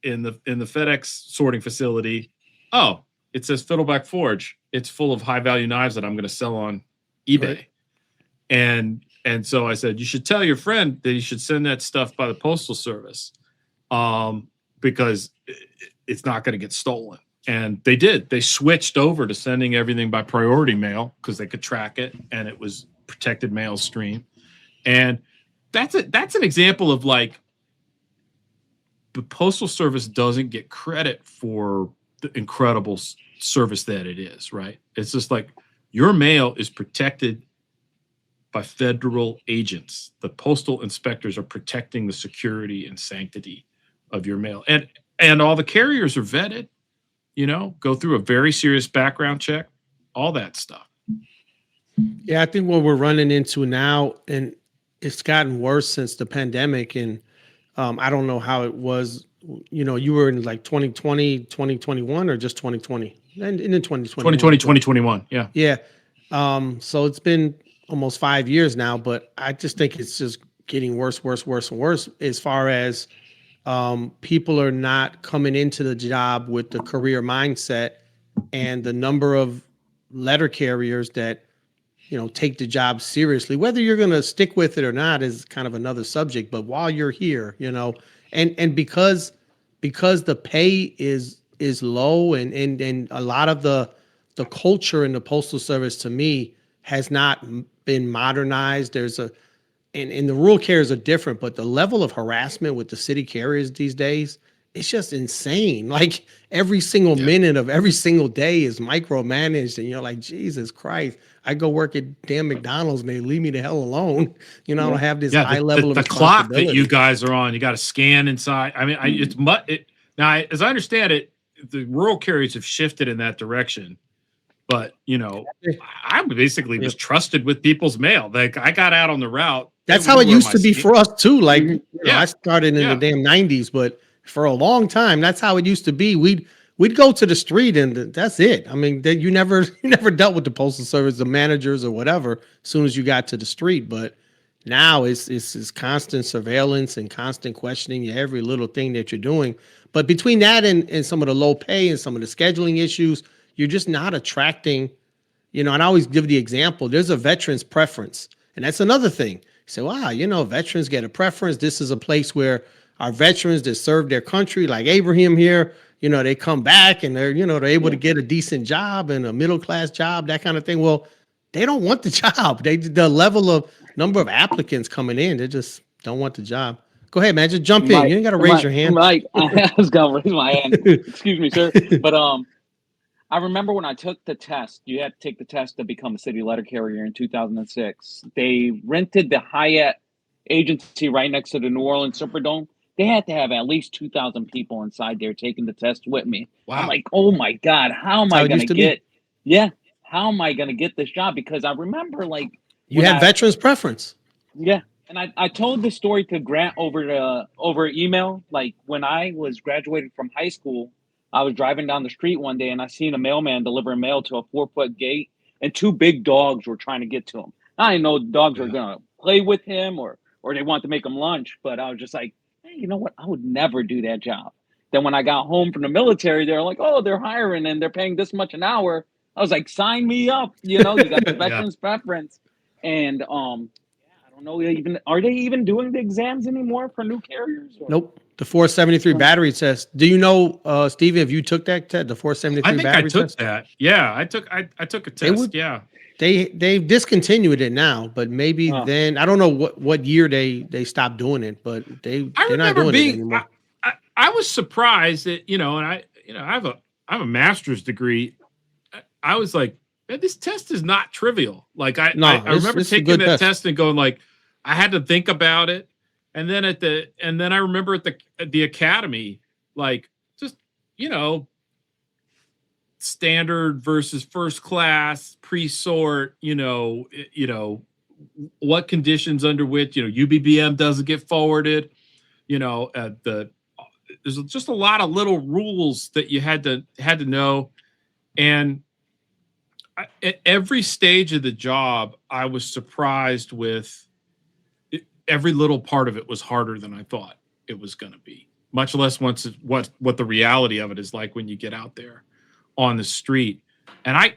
in the FedEx sorting facility, oh, it says Fiddleback Forge. It's full of high value knives that I'm going to sell on eBay. Right. And so I said, you should tell your friend that he should send that stuff by the Postal Service, because it's not going to get stolen. And they did. They switched over to sending everything by priority mail because they could track it, and it was protected mail stream. And that's an example of, like, the Postal Service doesn't get credit for the incredible service that it is, right? It's just like, your mail is protected by federal agents. The postal inspectors are protecting the security and sanctity of your mail. And all the carriers are vetted, go through a very serious background check, all that stuff. Yeah, I think what we're running into now, and it's gotten worse since the pandemic, and I don't know how it was, you were in like 2020, 2021, or just 2020? And in 2021. 2020, 2021, yeah. Yeah. So it's been almost 5 years now, but I just think it's just getting worse and worse as far as people are not coming into the job with the career mindset, and the number of letter carriers that take the job seriously. Whether you're going to stick with it or not is kind of another subject, but while you're here, and because the pay is low, and a lot of the culture in the Postal Service, to me, has not been modernized. There's and the rural carriers are different, but the level of harassment with the city carriers these days, it's just insane. Like, every single minute of every single day is micromanaged, and you're like, Jesus Christ, I go work at damn McDonald's and they leave me the hell alone. I don't have this high level of the clock that you guys are on. You got to scan inside. I mean, now, as I understand it, the rural carriers have shifted in that direction. But I basically was trusted with people's mail. Like I got out on the route. That's how it used to be for us too. Like Yeah. I started in Yeah. the damn 90s, but for a long time, that's how it used to be. We'd go to the street and that's it. I mean, you never dealt with the Postal Service, the managers or whatever, as soon as you got to the street. But now it's constant surveillance and constant questioning every little thing that you're doing. But between that and some of the low pay and some of the scheduling issues, you're just not attracting, and I always give the example, there's a veteran's preference. And that's another thing. You say, wow, veterans get a preference. This is a place where our veterans that serve their country, like Abraham here, they come back and they're able to get a decent job and a middle-class job, that kind of thing. Well, they don't want the job. The level of number of applicants coming in, they just don't want the job. Go ahead, man. Just jump in. You ain't got to raise your hand. Mike, I was going to raise my hand. Excuse me, sir. But I remember when I took the test, you had to take the test to become a city letter carrier in 2006. They rented the Hyatt agency right next to the New Orleans Superdome. They had to have at least 2,000 people inside there taking the test with me. Wow. I'm like, oh my God, how am I going to get? Yeah, how am I going to get this job? Because I remember you had veterans preference. Yeah. And I told this story to Grant over email. Like when I was graduating from high school, I was driving down the street one day and I seen a mailman delivering mail to a 4-foot gate and 2 big dogs were trying to get to him. I didn't know dogs were going to play with him or they want to make him lunch, but I was just like, hey, you know what? I would never do that job. Then when I got home from the military, they're like, oh, they're hiring and they're paying this much an hour. I was like, sign me up. You got the veterans preference. And I don't know, are they even doing the exams anymore for new carriers? Or? Nope. The 473 battery test. Do you know, Stevie, if you took that test, the 473 battery test? I think I took that. Yeah, I took a test. They've discontinued it now, but maybe then I don't know what year they stopped doing it, but they're not doing it anymore. I was surprised that and I have a master's degree. I was like, man, this test is not trivial. Like I remember taking that test and going like, I had to think about it. And then I remember at the academy, like just, standard versus first class, pre-sort, what conditions under which, UBBM doesn't get forwarded, there's just a lot of little rules that you had to know. And at every stage of the job, I was surprised with every little part of it was harder than I thought it was going to be, much less what the reality of it is like when you get out there on the street. And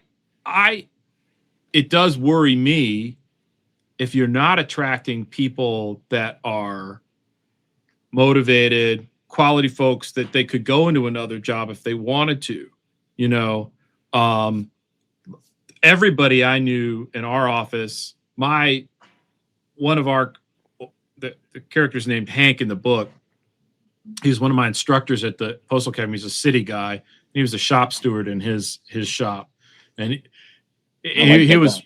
it does worry me if you're not attracting people that are motivated, quality folks that they could go into another job if they wanted to, everybody I knew in our office, the character's named Hank in the book. He was one of my instructors at the Postal Academy. He's a city guy. He was a shop steward in his shop, and he was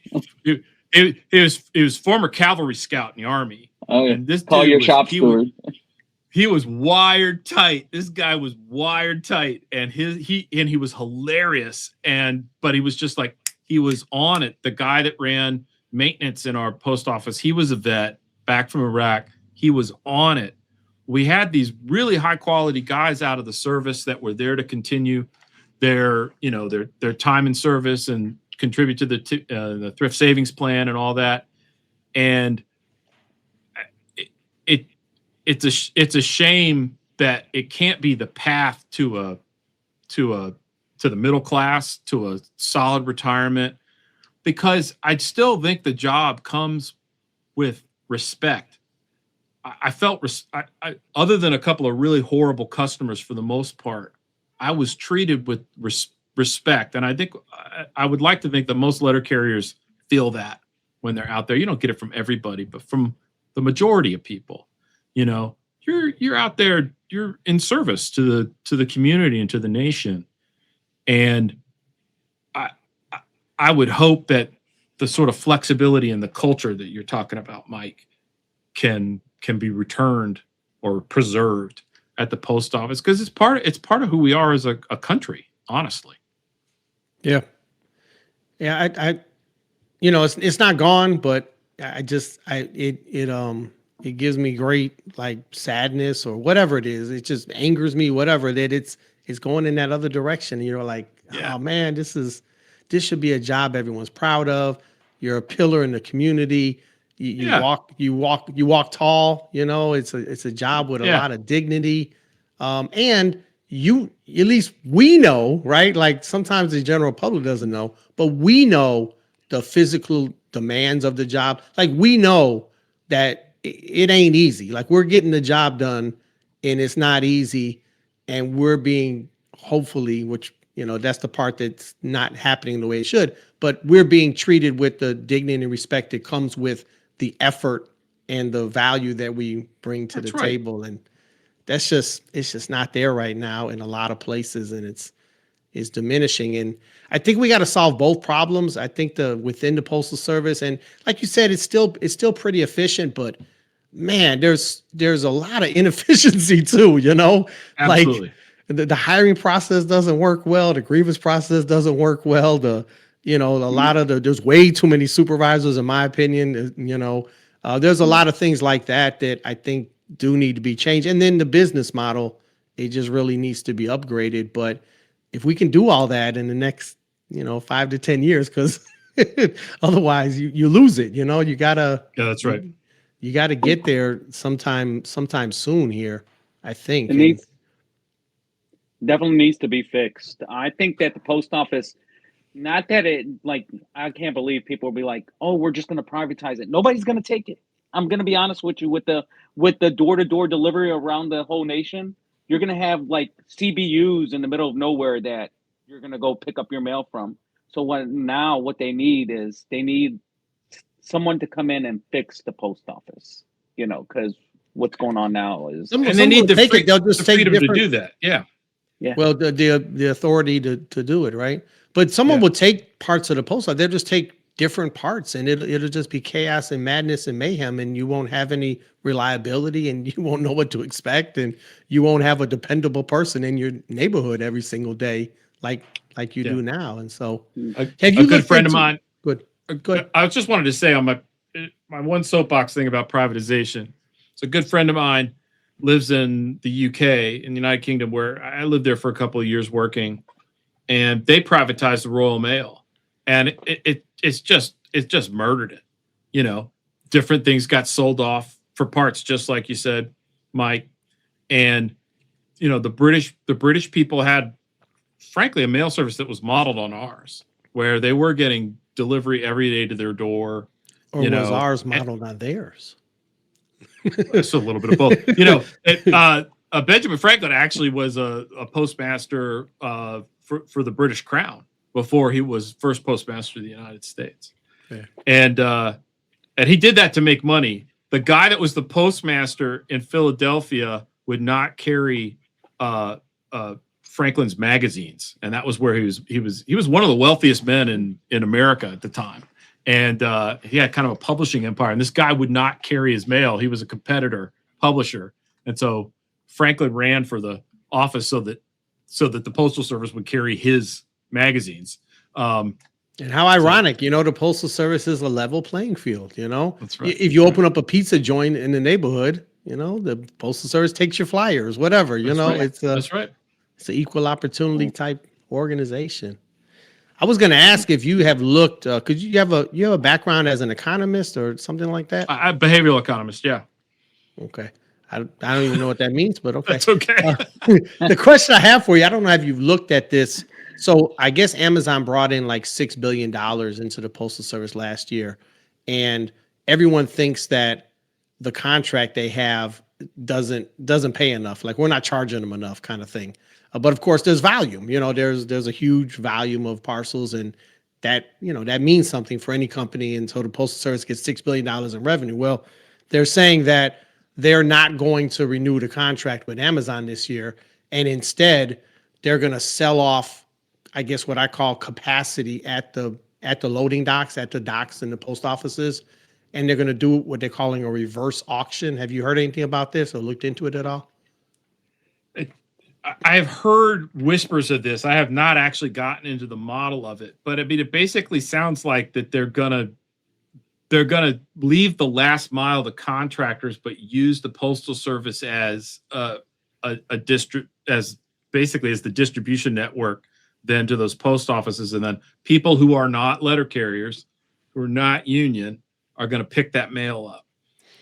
former cavalry scout in the Army. Oh, yeah. And this call your shop steward. He was wired tight. This guy was wired tight, and he was hilarious. But he was just like, he was on it. The guy that ran maintenance in our post office, he was a vet back from Iraq. He was on it. We had these really high quality guys out of the service that were there to continue their time in service and contribute to the thrift savings plan and all that. And it's a shame that it can't be the path to the middle class, to a solid retirement, because I still think the job comes with respect. I felt, other than a couple of really horrible customers for the most part, I was treated with respect. And I think I would like to think that most letter carriers feel that when they're out there. You don't get it from everybody, but from the majority of people, you're out there, you're in service to the community and to the nation. And I would hope that the sort of flexibility in the culture that you're talking about, Mike, can be returned or preserved at the post office, because it's part of who we are as a country, honestly. Yeah. Yeah, it's not gone, but it gives me great like sadness or whatever it is. It just angers me, whatever that it's going in that other direction. And you're like, Yeah. oh man, this should be a job everyone's proud of. You're a pillar in the community. You Yeah. walk tall. It's a job with a Yeah. lot of dignity. And at least we know, right? Like sometimes the general public doesn't know, but we know the physical demands of the job. Like we know that it ain't easy. Like we're getting the job done and it's not easy. And we're being hopefully, which, that's the part that's not happening the way it should, but we're being treated with the dignity and respect that comes with the effort and the value that we bring to That's the right. table. And it's just not there right now in a lot of places. And it's diminishing. And I think we got to solve both problems. I think within the Postal Service, and like you said, it's still pretty efficient, but man, there's a lot of inefficiency too, Absolutely. Like the hiring process doesn't work well. The grievance process doesn't work well. There's way too many supervisors, in my opinion. There's a lot of things like that I think do need to be changed. And then the business model, it just really needs to be upgraded. But if we can do all that in the next, 5 to 10 years, because otherwise you lose it. You gotta. Yeah, that's right. You got to get there sometime soon here, I think. It definitely needs to be fixed. I think that the post office, not that I can't believe people will be like, oh, we're just going to privatize it. Nobody's going to take it. I'm going to be honest with you, with the door-to-door delivery around the whole nation, you're going to have like CBUs in the middle of nowhere that you're going to go pick up your mail from. So what they need is someone to come in and fix the post office, because what's going on now is. And they need the they'll just take freedom to do that. Yeah. Yeah. Well, the authority to do it, right? But someone will take parts of the post office. They'll just take different parts, and it'll just be chaos and madness and mayhem, and you won't have any reliability, and you won't know what to expect, and you won't have a dependable person in your neighborhood every single day, like you do now. And so, A good friend of mine. Good. I just wanted to say on my one soapbox thing about privatization. It's a good friend of mine lives in the UK, in the United Kingdom, where I lived there for a couple of years working, and they privatized the Royal Mail, and it's just murdered it. Different things got sold off for parts, just like you said, Mike. And the British people had, frankly, a mail service that was modeled on ours, where they were getting delivery every day to their door. Or was ours modeled on theirs? It's a little bit of both. Benjamin Franklin actually was a postmaster for the British Crown before he was first postmaster of the United States. Yeah. And he did that to make money. The guy that was the postmaster in Philadelphia would not carry Franklin's magazines, and that was where he was one of the wealthiest men in America at the time. And he had kind of a publishing empire, and this guy would not carry his mail. He was a competitor publisher, and so Franklin ran for the office so that the Postal Service would carry his magazines. And how ironic, the Postal Service is a level playing field. That's right. If you open up a pizza joint in the neighborhood, the Postal Service takes your flyers, whatever. That's right. That's right. It's an equal opportunity type organization. I was going to ask if you have looked. Could you have a background as an economist or something like that? I'm a behavioral economist. Yeah. Okay. I don't even know what that means, but okay. That's okay. The question I have for you, I don't know if you've looked at this. So I guess Amazon brought in like $6 billion into the Postal Service last year, and everyone thinks that the contract they have doesn't pay enough. Like we're not charging them enough, kind of thing. But of course, there's volume. There's a huge volume of parcels, and that means something for any company. And so the Postal Service gets $6 billion in revenue. Well, they're saying that they're not going to renew the contract with Amazon this year, and instead they're going to sell off, I guess, what I call capacity at the loading docks, at the docks in the post offices, and they're going to do what they're calling a reverse auction. Have you heard anything about this or looked into it at all? I've heard whispers of this. I have not actually gotten into the model of it, but I mean, it basically sounds like that they're gonna leave the last mile to contractors, but use the Postal Service as a district, as basically as the distribution network then to those post offices, and then people who are not letter carriers, who are not union, are going to pick that mail up.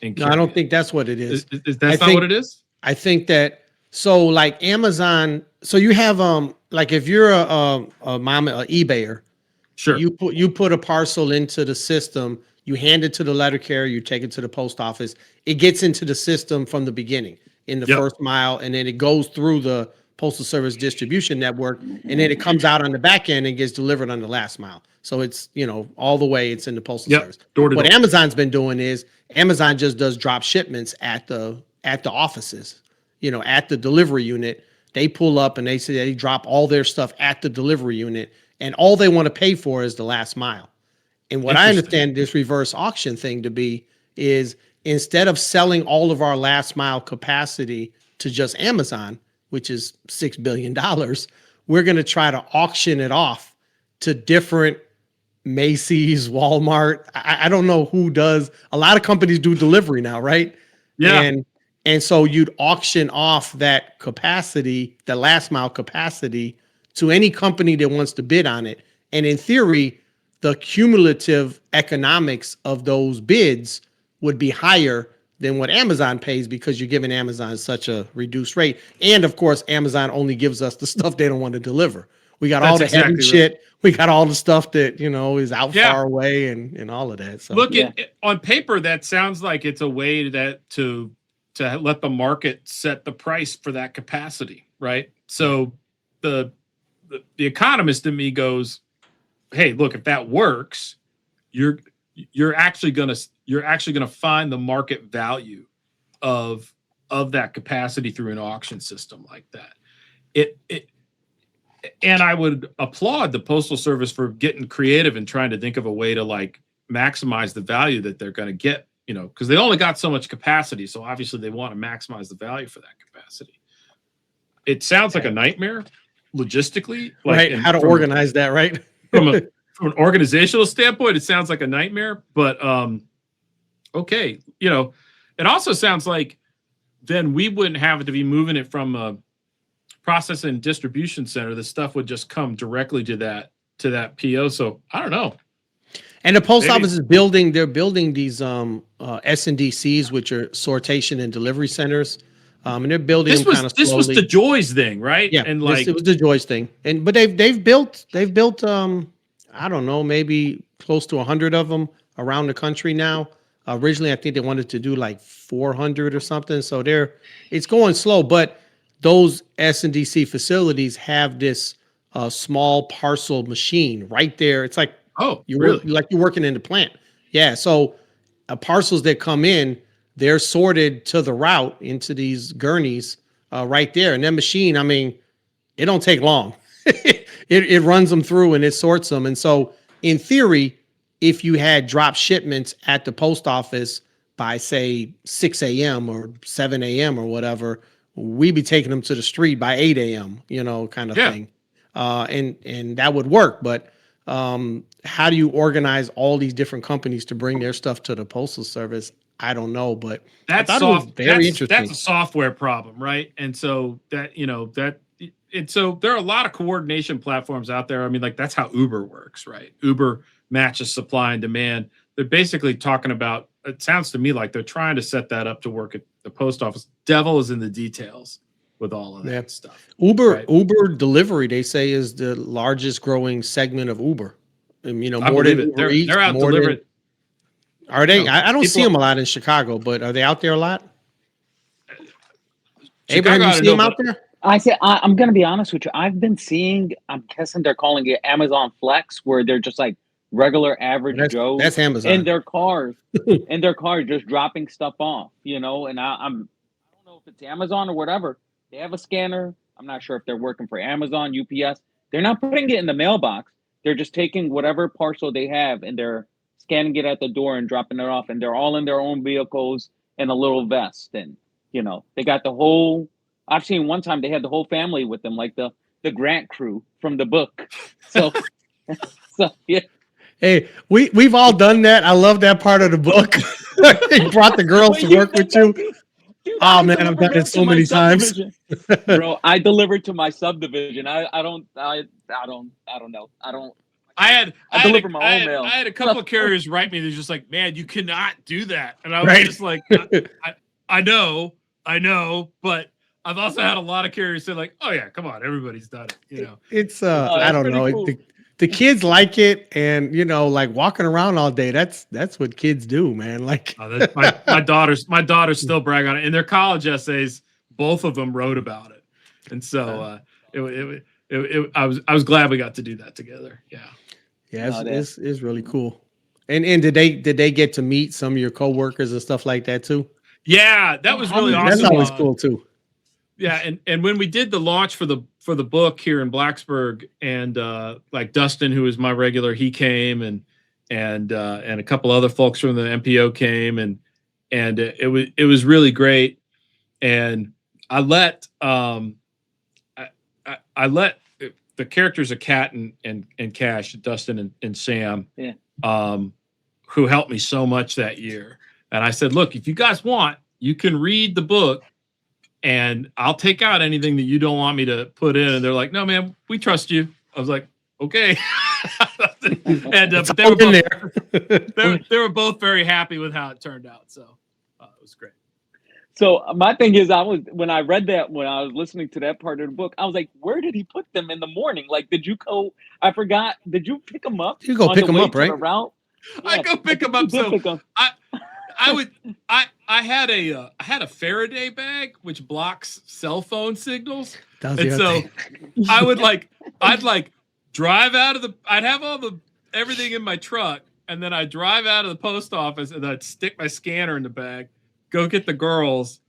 And No, I don't think that's what it is. That's not what it is. I think that, so like Amazon, so you have like if you're a eBayer, Sure. you put a parcel into the system, you hand it to the letter carrier, you take it to the post office, it gets into the system from the beginning in the first mile, and then it goes through the Postal Service distribution network, and then it comes out on the back end and gets delivered on the last mile. So it's, all the way it's in the Postal Service. Door to What door. Amazon's been doing is Amazon just does drop shipments at the offices, at the delivery unit. They pull up and they drop all their stuff at the delivery unit, and all they want to pay for is the last mile. And what I understand this reverse auction thing to be is, instead of selling all of our last mile capacity to just Amazon, which is $6 billion, we're going to try to auction it off to different Macy's, Walmart. I don't know who does. A lot of companies do delivery now, right? Yeah. And so you'd auction off that capacity, the last mile capacity, to any company that wants to bid on it. And in theory, the cumulative economics of those bids would be higher than what Amazon pays, because you're giving Amazon such a reduced rate. And of course, Amazon only gives us the stuff they don't want to deliver. We got all the heavy shit. We got all the stuff that, is out far away and all of that. So look, on paper, that sounds like it's a way to let the market set the price for that capacity, right? So the economist in me goes, hey, look, if that works, you're actually gonna find the market value of that capacity through an auction system like that. And I would applaud the Postal Service for getting creative and trying to think of a way to like maximize the value that they're going to get, because they only got so much capacity. So obviously they want to maximize the value for that capacity. It sounds like a nightmare logistically, right? How to organize that, right? from an organizational standpoint, it sounds like a nightmare, but okay. It also sounds like then we wouldn't have to be moving it from a process and distribution center. The stuff would just come directly to that PO. So I don't know. And the post office is building these S&DCs, which are sortation and delivery centers. And they're building them kind of slowly. This was the Joys thing, right? Yeah, and it was the Joys thing. But they've built I don't know, maybe close to 100 of them around the country now. Originally, I think they wanted to do like 400 or something. So it's going slow, but those S&DC facilities have this small parcel machine right there. It's like, you're working in the plant. Yeah. So parcels that come in, they're sorted to the route into these gurneys right there. And that machine, I mean, it don't take long. It runs them through and it sorts them. And so in theory, if you had drop shipments at the post office by say 6 a.m. or 7 a.m. or whatever, we'd be taking them to the street by 8 a.m., kind of thing. And that would work. But how do you organize all these different companies to bring their stuff to the Postal Service? I don't know, but that's very interesting. That's a software problem, right? And so so there are a lot of coordination platforms out there. I mean, like that's how Uber works, right? Uber matches supply and demand. They're basically talking about, it sounds to me like they're trying to set that up to work at the post office. Devil is in the details with all of that stuff. Uber delivery, they say, is the largest growing segment of Uber. More than Uber Eats, they're out delivering. Are they? I don't see them a lot in Chicago, but are they out there a lot? Abraham, you see them out there? I'm going to be honest with you. I've been seeing, I'm guessing they're calling it Amazon Flex, where they're just like regular average Joes. That's Amazon. In their cars, just dropping stuff off, and I don't know if it's Amazon or whatever. They have a scanner. I'm not sure if they're working for Amazon, UPS. They're not putting it in the mailbox. They're just taking whatever parcel they have and they're scanning it at the door and dropping it off. And they're all in their own vehicles in a little vest. And, they got the whole I've seen one time they had the whole family with them, like the Grant crew from the book. So, so yeah. Hey, we've all done that. I love that part of the book. They brought the girls to work with you. Dude, Oh man, I've done it so many times. Bro, I delivered to my subdivision. I don't know. I deliver my own mail. I had a couple of carriers write me. They're just like, man, you cannot do that. And I was Right. just like, I know, but I've also had a lot of carriers say like, oh yeah, come on, everybody's done it. You know, It's I don't know. cool. The kids like it, and like walking around all day. That's what kids do, man. Like my daughters still brag on it in their college essays. Both of them wrote about it, and so I was glad we got to do that together. Yeah. Yeah, it's really cool. And did they get to meet some of your coworkers and stuff like that too? Yeah, that was really awesome. That's always cool too. Yeah, and when we did the launch for the book here in Blacksburg, and like Dustin, who was my regular, he came, and a couple other folks from the MPO came, and it was really great. And I let I let the characters of Kat and Cash, Dustin and Sam, who helped me so much that year. And I said, look, if you guys want, you can read the book and I'll take out anything that you don't want me to put in. And they're like, no, man, we trust you. I was like, okay. And but they were both very happy with how it turned out. So it was great. So my thing is, when I read that, when I was listening to that part of the book, I was like, where did he put them in the morning? Like, did you go? I forgot. Did you pick them up? You go pick them up, right? I go pick them up. So I had a Faraday bag which blocks cell phone signals, and so I'd drive out of I'd have everything in my truck, and then I'd drive out of the post office, and I'd stick my scanner in the bag, go get the girls,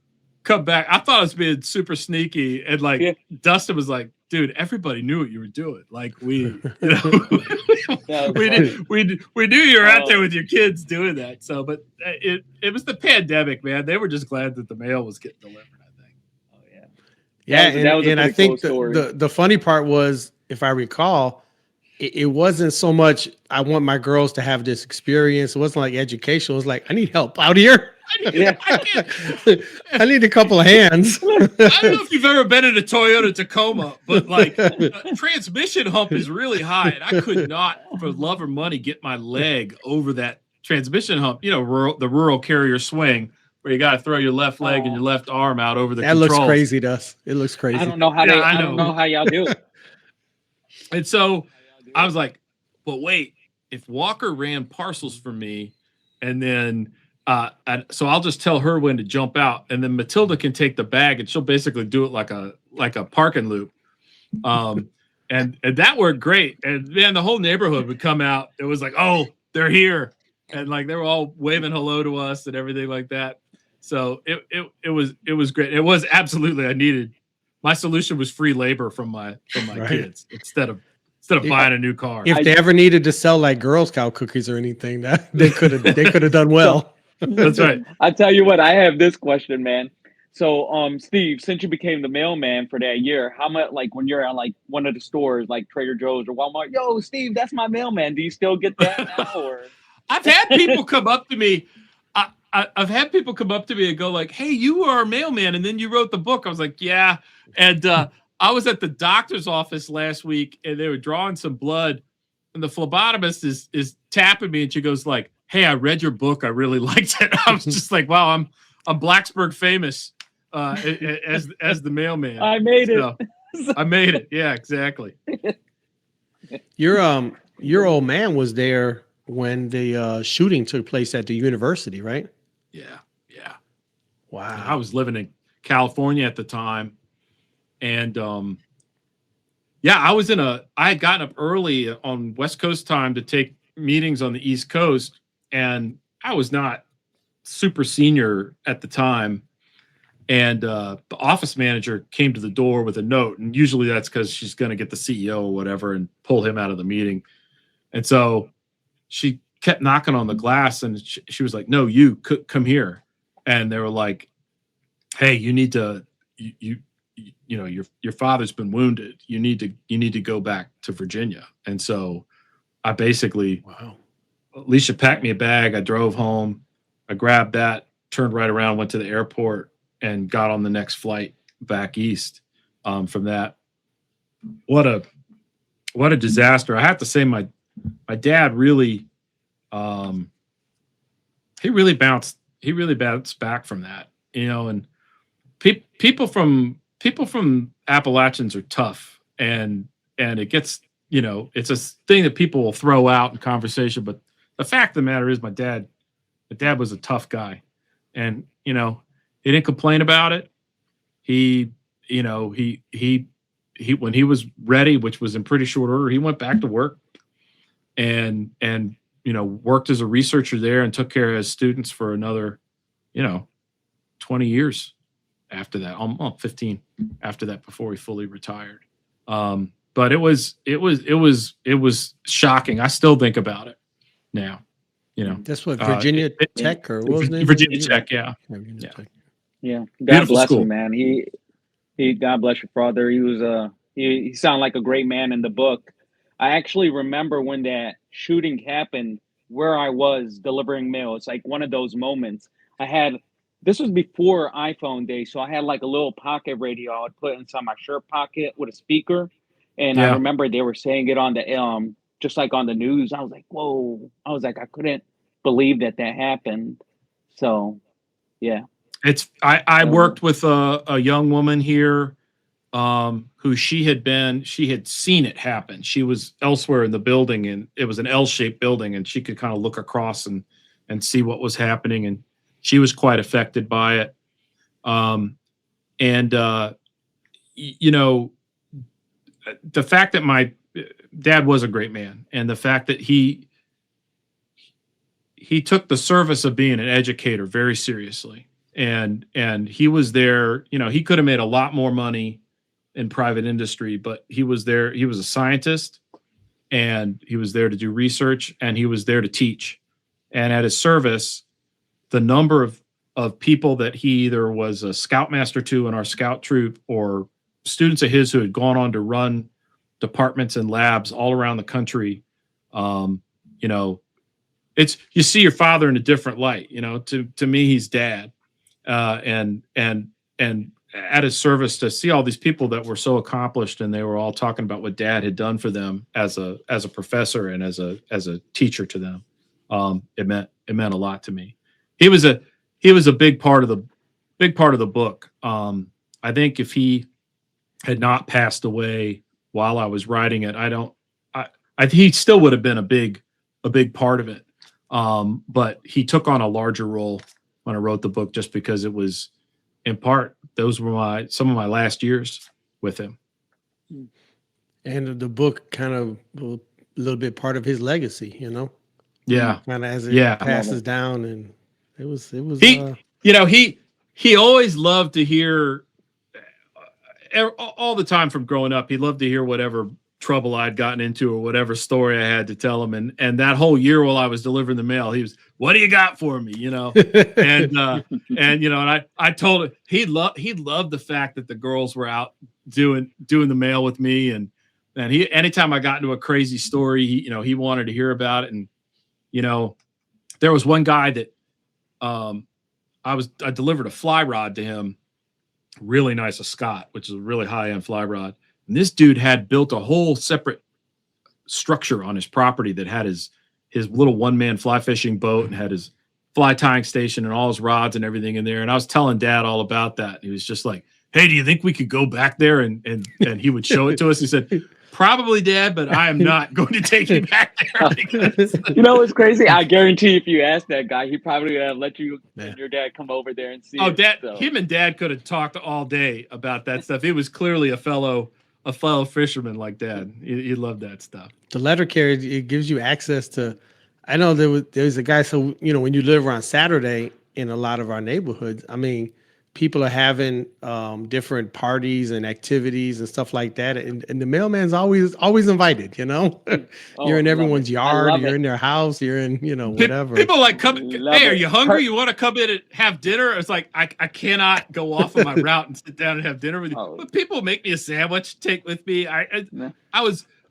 come back. I thought I was being super sneaky, and Dustin was like, dude, everybody knew what you were doing. Like we knew you were out there with your kids doing that. So, but it was the pandemic, man. They were just glad that the mail was getting delivered, I think. Oh yeah. Yeah. And I think the funny part was, if I recall, it wasn't so much, I want my girls to have this experience. It wasn't like education. It was like, I need help out here. I need a couple of hands. I don't know if you've ever been in a Toyota Tacoma, but transmission hump is really high, and I could not, for love or money, get my leg over that transmission hump. You know, the rural carrier swing, where you got to throw your left leg and your left arm out over the controls. Looks crazy to us. It looks crazy. I don't know how I don't know how y'all do it. And so I was like, but wait, if Walker ran parcels for me, and then so I'll just tell her when to jump out, and then Matilda can take the bag, and she'll basically do it like a parking loop. And that worked great. And man, the whole neighborhood would come out. It was like, oh, they're here, and they were all waving hello to us and everything like that. So it was great. It was absolutely, my solution was free labor from my kids instead of buying a new car. If they ever needed to sell like Girl Scout cookies or anything, that they could have done well. That's right. I tell you what, I have this question, man. So, Steve, since you became the mailman for that year, how much, when you're at one of the stores like Trader Joe's or Walmart, yo, Steve, that's my mailman. Do you still get that now? Or I've had people come up to me. I've had people come up to me and go like, "Hey, you are a mailman, and then you wrote the book." I was like, "Yeah," and I was at the doctor's office last week, and they were drawing some blood, and the phlebotomist is tapping me, and she goes like, "Hey, I read your book. I really liked it." I was just like, "Wow, I'm Blacksburg famous as the mailman." I made it. I made it. Yeah, exactly. Your old man was there when the shooting took place at the university, right? Yeah. Wow. I was living in California at the time. And I had gotten up early on West Coast time to take meetings on the East Coast, and I was not super senior at the time. And the office manager came to the door with a note, and usually that's because she's going to get the CEO or whatever and pull him out of the meeting. And so she kept knocking on the glass, and she was like, "No, you come here." And they were like, "Hey, you need to you know, your father's been wounded. You need to go back to Virginia. And so I basically, Wow. Alicia packed me a bag. I drove home. I grabbed that, turned right around, went to the airport, and got on the next flight back east. From that, what a disaster! I have to say, my dad really, he really bounced back from that, you know. And people from Appalachians are tough, and it gets, you know, it's a thing that people will throw out in conversation, but the fact of the matter is, my dad was a tough guy, and, you know, he didn't complain about it. He, you know, he when he was ready, which was in pretty short order, he went back to work and you know, worked as a researcher there and took care of his students for another, you know, 20 years after that, 15 after that, before he fully retired. But it was shocking. I still think about it now, you know. That's what, Virginia Tech, or what was the name? Virginia Tech, yeah. Virginia Tech. Yeah. God Beautiful bless school. him, man. He God bless your father. He was he sounded like a great man in the book. I actually remember when that shooting happened, where I was delivering mail. It's like one of those moments. This was before iPhone day, so I had like a little pocket radio I would put inside my shirt pocket with a speaker. And I Yeah. remember they were saying it on the just like on the news. I was like, whoa. I was like, I couldn't believe that happened. So yeah. I worked with a young woman here, who she had seen it happen. She was elsewhere in the building, and it was an L-shaped building, and she could kind of look across and see what was happening. And she was quite affected by it. You know, the fact that my dad was a great man, and the fact that he took the service of being an educator very seriously. And he was there, you know, he could have made a lot more money in private industry, but he was there. He was a scientist, and he was there to do research, and he was there to teach. And at his service, the number of people that he either was a scoutmaster to in our scout troop, or students of his who had gone on to run departments and labs all around the country, you know, you see your father in a different light. You know, to me, he's dad. And at his service, to see all these people that were so accomplished, and they were all talking about what dad had done for them as a professor and as a teacher to them. It meant a lot to me. He was a big part of the book. I think if he had not passed away while I was writing it, he still would have been a big part of it. But he took on a larger role when I wrote the book, just because it was, in part, those were some of my last years with him. And the book kind of a little bit part of his legacy, you know? Yeah. Kind of as it passes down, and it was he always loved to hear, all the time from growing up, he loved to hear whatever trouble I'd gotten into or whatever story I had to tell him. And that whole year while I was delivering the mail, he was, what do you got for me? You know? and you know, and I told him he loved the fact that the girls were out doing the mail with me. And he, anytime I got into a crazy story, he wanted to hear about it. And, you know, there was one guy that, I delivered a fly rod to him, really nice, a Scott, which is a really high end fly rod. And this dude had built a whole separate structure on his property that had his little one-man fly fishing boat, and had his fly tying station and all his rods and everything in there. And I was telling Dad all about that. He was just like, hey, do you think we could go back there? And he would show it to us. He said, probably, Dad, but I am not going to take you back there. Because... You know what's crazy? I guarantee if you asked that guy, he probably would have let you and your dad come over there and see it. Dad, so. Him and Dad could have talked all day about that stuff. He was clearly a fellow fisherman like Dad. He loved that stuff. The letter carrier, it gives you access to, I know there was a guy, so, you know, when you live around Saturday in a lot of our neighborhoods, I mean, people are having different parties and activities and stuff like that, and the mailman's always invited. You know, Oh, you're in I love everyone's it. I yard, love you're it. in their house, you're in whatever. People like come. Love Hey, are it. you hungry? You want to come in and have dinner? It's like I cannot go off of my route and sit down and have dinner with you. Oh. But people make me a sandwich, take with me. Yeah.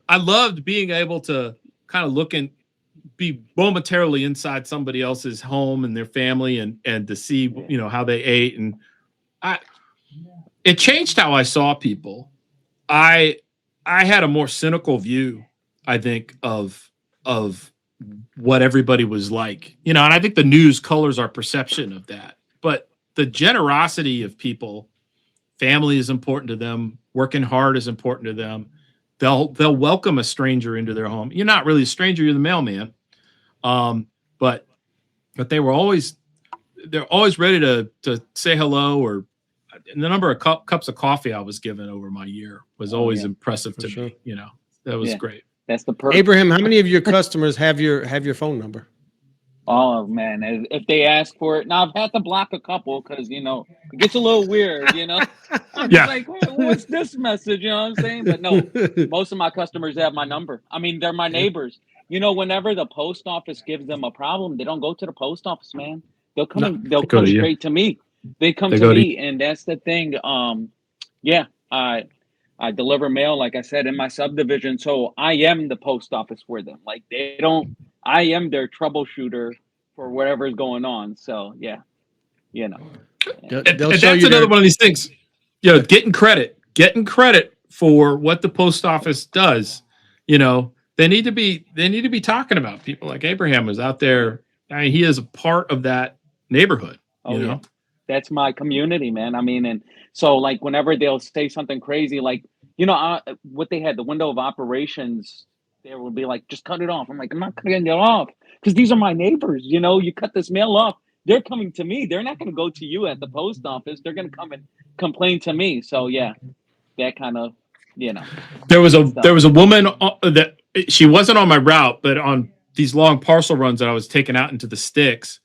I loved being able to kind of look and be momentarily inside somebody else's home and their family and to see how they ate, and it changed how I saw people. I had a more cynical view, I think, of what everybody was like, and I think the news colors our perception of that. But the generosity of people, family is important to them, working hard is important to them. They'll welcome a stranger into their home. You're not really a stranger, you're the mailman. But they're always ready to say hello, or the number of cups of coffee I was given over my year was always impressive to me. That was great. That's the purpose. Abraham, how many of your customers have your phone number? Oh man, if they ask for it, now I've had to block a couple because it gets a little weird. I'm just like, what's this message? You know what I'm saying? But no, most of my customers have my number. I mean, they're my neighbors. Whenever the post office gives them a problem, they don't go to the post office, man. They'll come. They'll come straight to me. They come to me, and that's the thing. I deliver mail, like I said, in my subdivision, so I am the post office for them. Like they don't. I am their troubleshooter for whatever's going on. So yeah. That's another one of these things. Getting credit for what the post office does. They need to be talking about people like Abraham was out there. I mean, he is a part of that neighborhood. Yeah. That's my community, man. I mean, and so like whenever they'll say something crazy, like what they had, the window of operations, they will be like, just cut it off. I'm like, I'm not cutting it off because these are my neighbors. You cut this mail off, they're coming to me. They're not going to go to you at the post office. They're going to come and complain to me. So yeah, that kind of, There was a woman that she wasn't on my route, but on these long parcel runs that I was taking out into the sticks,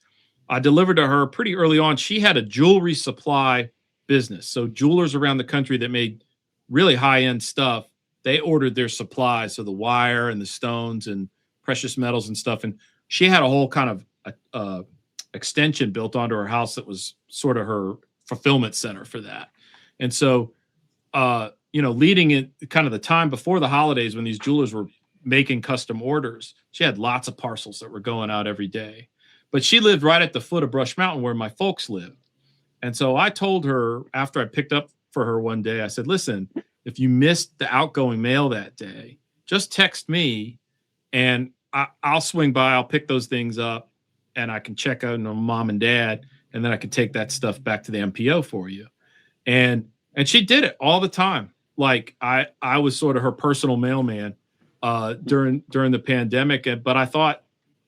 I delivered to her pretty early on. She had a jewelry supply business. So jewelers around the country that made really high-end stuff, they ordered their supplies, so the wire and the stones and precious metals and stuff. And she had a whole kind of extension built onto her house that was sort of her fulfillment center for that. And so, leading in kind of the time before the holidays when these jewelers were making custom orders, she had lots of parcels that were going out every day. But she lived right at the foot of Brush Mountain where my folks live. And so I told her after I picked up for her one day, I said, listen, if you missed the outgoing mail that day, just text me and I'll swing by. I'll pick those things up and I can check out on mom and dad. And then I can take that stuff back to the MPO for you. And she did it all the time. Like I was sort of her personal mailman during the pandemic. But I thought,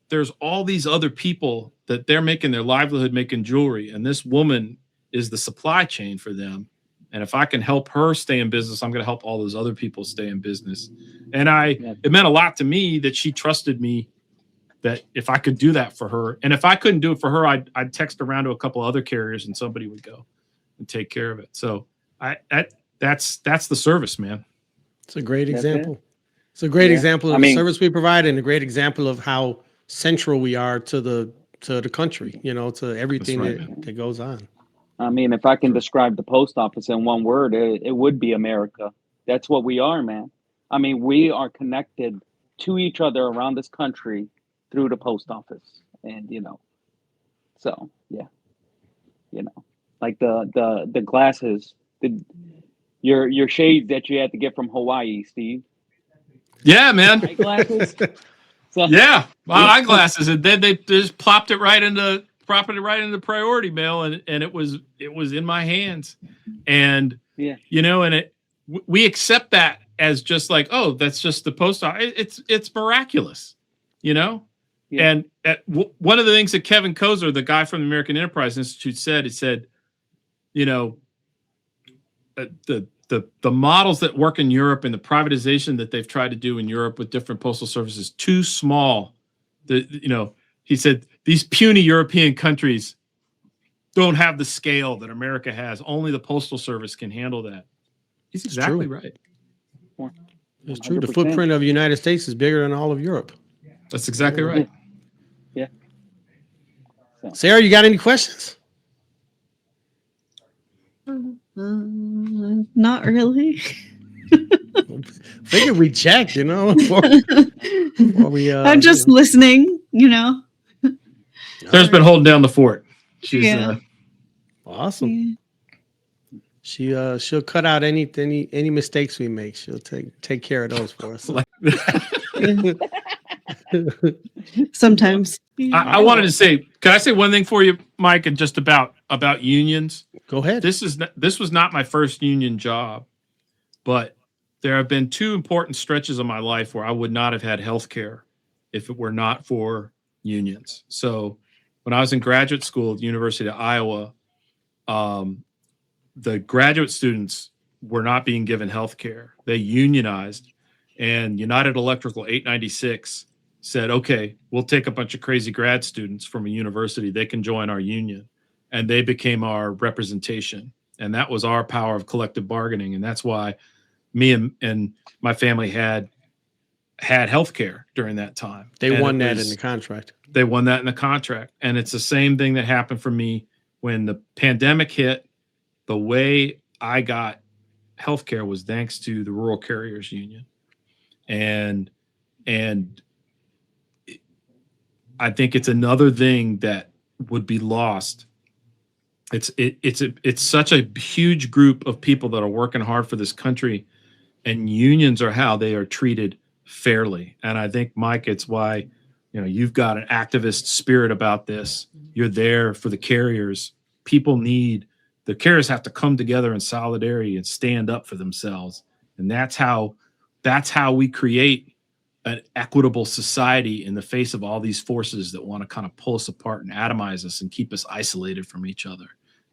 there's all these other people that they're making their livelihood making jewelry, and this woman is the supply chain for them. And if I can help her stay in business, I'm going to help all those other people stay in business. And it meant a lot to me that she trusted me, that if I could do that for her, and if I couldn't do it for her, I'd text around to a couple other carriers and somebody would go and take care of it. So that's the service, man. It's a great example. It's a great example of the service we provide, and a great example of how central we are to the country, to everything that goes on. I mean, if I can describe the post office in one word, it would be America. That's what we are, man. I mean, we are connected to each other around this country through the post office. And, so yeah, like the glasses, your shades that you had to get from Hawaii, Steve. Yeah, man. Glasses. So, yeah, my eyeglasses, and then they just plopped it right into priority mail, and it was in my hands, and and we accept that as just like, oh, that's just the post office. It's miraculous, And one of the things that Kevin Kozer, the guy from the American Enterprise Institute, said, he said, the models that work in Europe and the privatization that they've tried to do in Europe with different postal services too small. He said these puny European countries, don't have the scale that America has. Only the Postal Service can handle that. He's exactly right. It's true. The 100%. footprint of the United States is bigger than all of Europe. That's exactly right. Yeah. Sarah, you got any questions? Not really. Figured we checked, before we, I'm just listening, Sarah's been holding down the fort. She's awesome. Yeah. She'll cut out any mistakes we make. She'll take care of those for us. Sometimes. I wanted to say, can I say one thing for you, Mike, and just about unions? Go ahead. This was not my first union job, but there have been two important stretches of my life where I would not have had health care if it were not for unions. So when I was in graduate school at the University of Iowa, the graduate students were not being given health care. They unionized, and United Electrical 896 said, okay, we'll take a bunch of crazy grad students from a university. They can join our union. And they became our representation. And that was our power of collective bargaining. And that's why me and my family had health care during that time. They won that in the contract. They won that in the contract. And it's the same thing that happened for me when the pandemic hit. The way I got health care was thanks to the Rural Carriers Union. And I think it's another thing that would be lost. It's such a huge group of people that are working hard for this country, and unions are how they are treated fairly. And I think, Mike, it's why you've got an activist spirit about this. You're there for the carriers. The carriers have to come together in solidarity and stand up for themselves. And that's how we create an equitable society in the face of all these forces that want to kind of pull us apart and atomize us and keep us isolated from each other.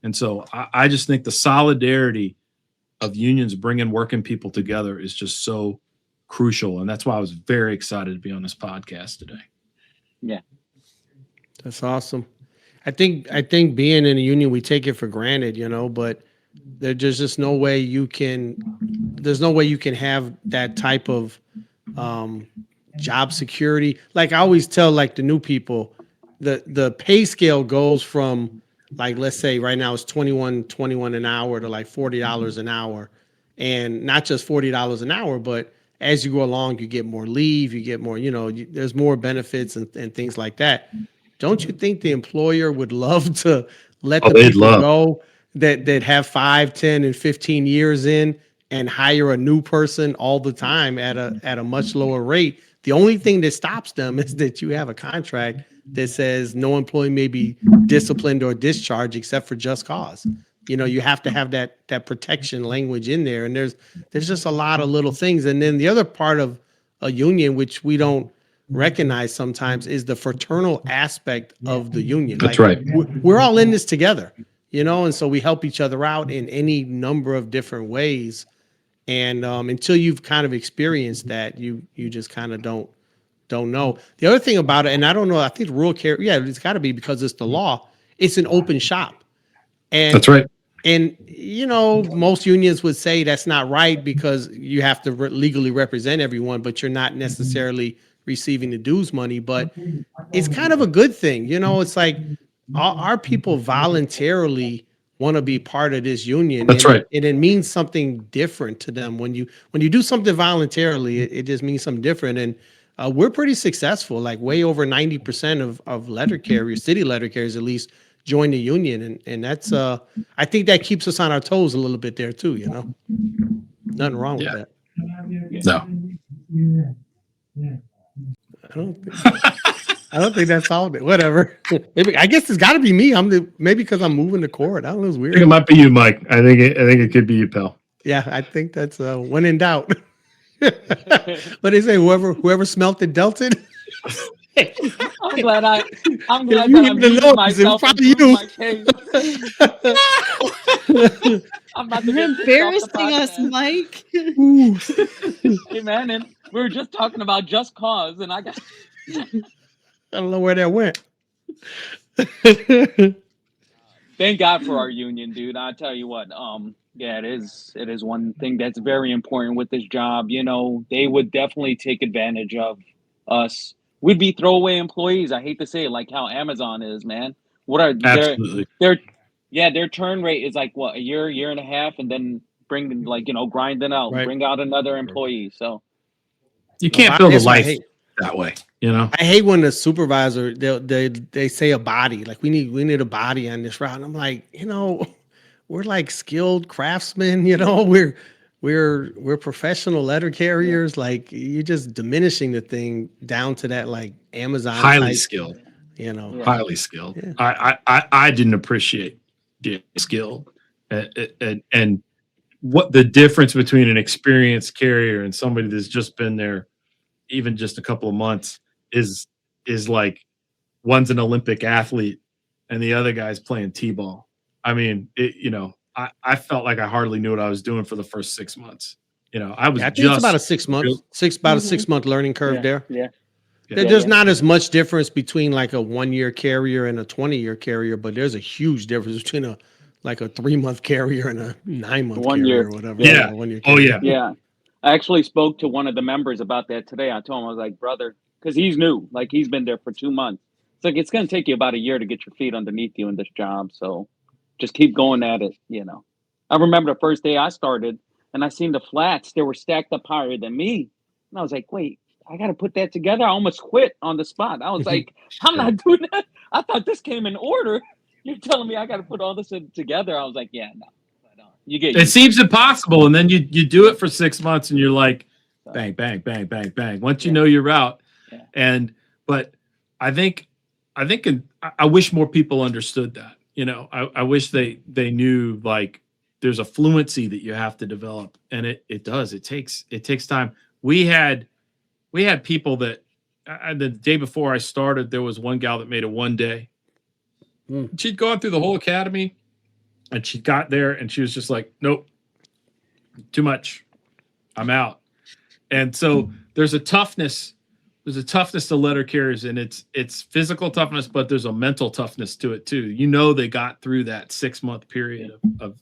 And so I just think the solidarity of unions bringing working people together is just so crucial. And that's why I was very excited to be on this podcast today. Yeah. That's awesome. I think being in a union, we take it for granted, but there's just no way you can have that type of job security. Like I always tell the new people, the pay scale goes from let's say right now it's 21 an hour to $40 an hour, and not just $40 an hour, but as you go along, you get more leave, you get more, there's more benefits and things like that. Don't you think the employer would love to let the people go that have 5, 10, and 15 years in and hire a new person all the time at a much lower rate? The only thing that stops them is that you have a contract that says no employee may be disciplined or discharged except for just cause. You have to have that protection language in there. And there's just a lot of little things. And then the other part of a union, which we don't recognize sometimes, is the fraternal aspect of the union. That's right. We're all in this together, and so we help each other out in any number of different ways. And until you've kind of experienced that, you just kind of don't know. The other thing about it, and I don't know, I think rural care, it's got to be because it's the law. It's an open shop. And that's right. And, most unions would say that's not right because you have to legally represent everyone, but you're not necessarily receiving the dues money. But it's kind of a good thing. It's like our people voluntarily want to be part of this union. That's right. And it means something different to them. When you do something voluntarily, it just means something different. And we're pretty successful, way over 90% of letter carriers, city letter carriers at least, join the union. And that's I think that keeps us on our toes a little bit there too, Nothing wrong with that. No. I don't think that's all of it. Whatever. Maybe, I guess it's got to be me. Maybe because I'm moving the cord. I don't know. It's I weird. think it might be you, Mike. I think it could be you, pal. Yeah, I think that's when in doubt. But they say whoever smelt it dealt it. I'm glad If I'm you muting even know, it's myself and probably proving you. my case. I'm about to You're get kicked off the embarrassing us, podcast. Mike. Hey man, and we were just talking about just cause, and I got I don't know where that went. Thank God for our union, dude. I tell you what, yeah, it is one thing that's very important with this job. You know, they would definitely take advantage of us. We'd be throwaway employees. I hate to say it, like how Amazon is, man. What are Absolutely. their turn rate is like what, a year and a half, and then bring like, you know, grinding out, Right. bring out another employee. So You can't build a life that way, you know. I hate when the supervisor they say a body, like we need a body on this route. And I'm like, you know, we're like skilled craftsmen, you know, we're professional letter carriers. Like you're just diminishing the thing down to that like Amazon Highly type, skilled. you know. Yeah. Highly skilled. Yeah. I didn't appreciate the skill and what the difference between an experienced carrier and somebody that's just been there even just a couple of months is like one's an Olympic athlete and the other guy's playing t-ball. I mean, you know, I felt like I hardly knew what I was doing for the first 6 months. You know, I was I think it's about a 6 month, about a 6 month learning curve there. yeah. There's not as much difference between like a 1 year carrier and a 20-year carrier, but there's a huge difference between a 3-month carrier and a 9-month 1 carrier year. or whatever. Yeah. 1 year Oh carrier. yeah. Yeah. I actually spoke to one of the members about that today. I told him, I was like, brother, because he's new, like he's been there for 2 months. It's like, it's going to take you about a year to get your feet underneath you in this job. So just keep going at it, you know. I remember the first day I started and I seen the flats, they were stacked up higher than me. And I was like, wait, I got to put that together. I almost quit on the spot. I was like, I'm not doing that. I thought this came in order. You're telling me I got to put all this together. I was like, yeah, no. You get It seems impossible, and then you do it for 6 months, and you're like, bang, bang, bang, bang, bang. Once you know your route, but I think I wish more people understood that. You know, I wish they knew like there's a fluency that you have to develop, and it does. It takes time. We had people that the day before I started, there was one gal that made it one day. She'd gone through the whole academy. And she got there and she was just like, nope, too much. I'm out. And so there's a toughness to letter carriers, and it's physical toughness, but there's a mental toughness to it too. You know, they got through that 6-month period of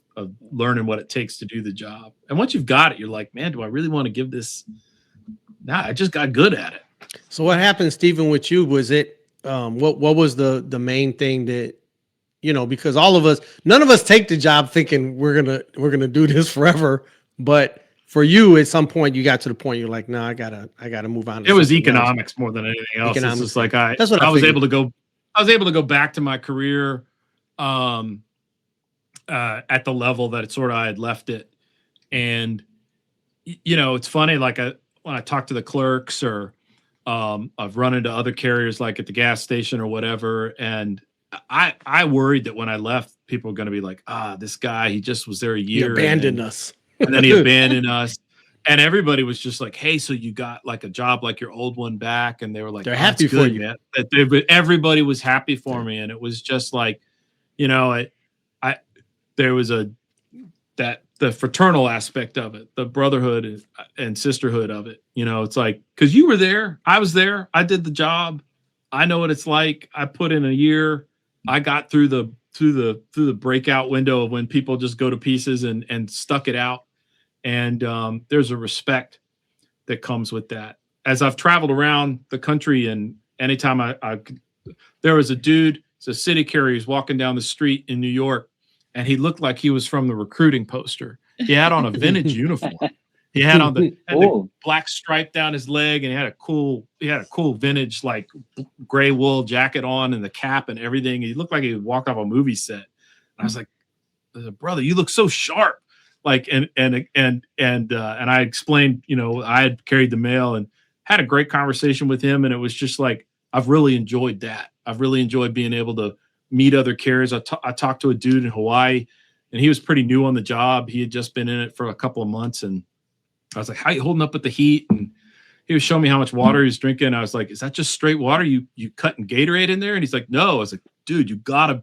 learning what it takes to do the job. And once you've got it, you're like, man, do I really want to give this? Nah, I just got good at it. So what happened, Stephen, with you? Was it what was the main thing that, you know, because none of us take the job thinking we're gonna do this forever. But for you, at some point, you got to the point you're like, no, I gotta move on. It was economics more than anything else. It's just like I was able to go back to my career at the level that I had left it. And you know, it's funny, like when I talk to the clerks or I've run into other carriers like at the gas station or whatever, and I worried that when I left, people were going to be like, this guy, he just was there a year. He abandoned us. And then he abandoned us. And everybody was just like, hey, so you got like a job like your old one back? And they were like, they're happy for you, man. Everybody was happy for me. And it was just like, you know, there was the fraternal aspect of it, the brotherhood and sisterhood of it. You know, it's like, because you were there, I was there, I did the job. I know what it's like. I put in a year. I got through the breakout window of when people just go to pieces and stuck it out. And there's a respect that comes with that. As I've traveled around the country, and anytime there was a dude, it's a city carrier, he's walking down the street in New York, and he looked like he was from the recruiting poster. He had on a vintage uniform. He had on the black stripe down his leg, and he had a cool vintage like gray wool jacket on and the cap and everything. He looked like he walked off a movie set. And I was like, brother, you look so sharp. Like, and I explained, you know, I had carried the mail and had a great conversation with him. And it was just like, I've really enjoyed that. I've really enjoyed being able to meet other carriers. I talked to a dude in Hawaii, and he was pretty new on the job. He had just been in it for a couple of months, and I was like, how you holding up with the heat? And he was showing me how much water he was drinking. I was like, is that just straight water? You cutting Gatorade in there? And he's like, no. I was like, dude, you gotta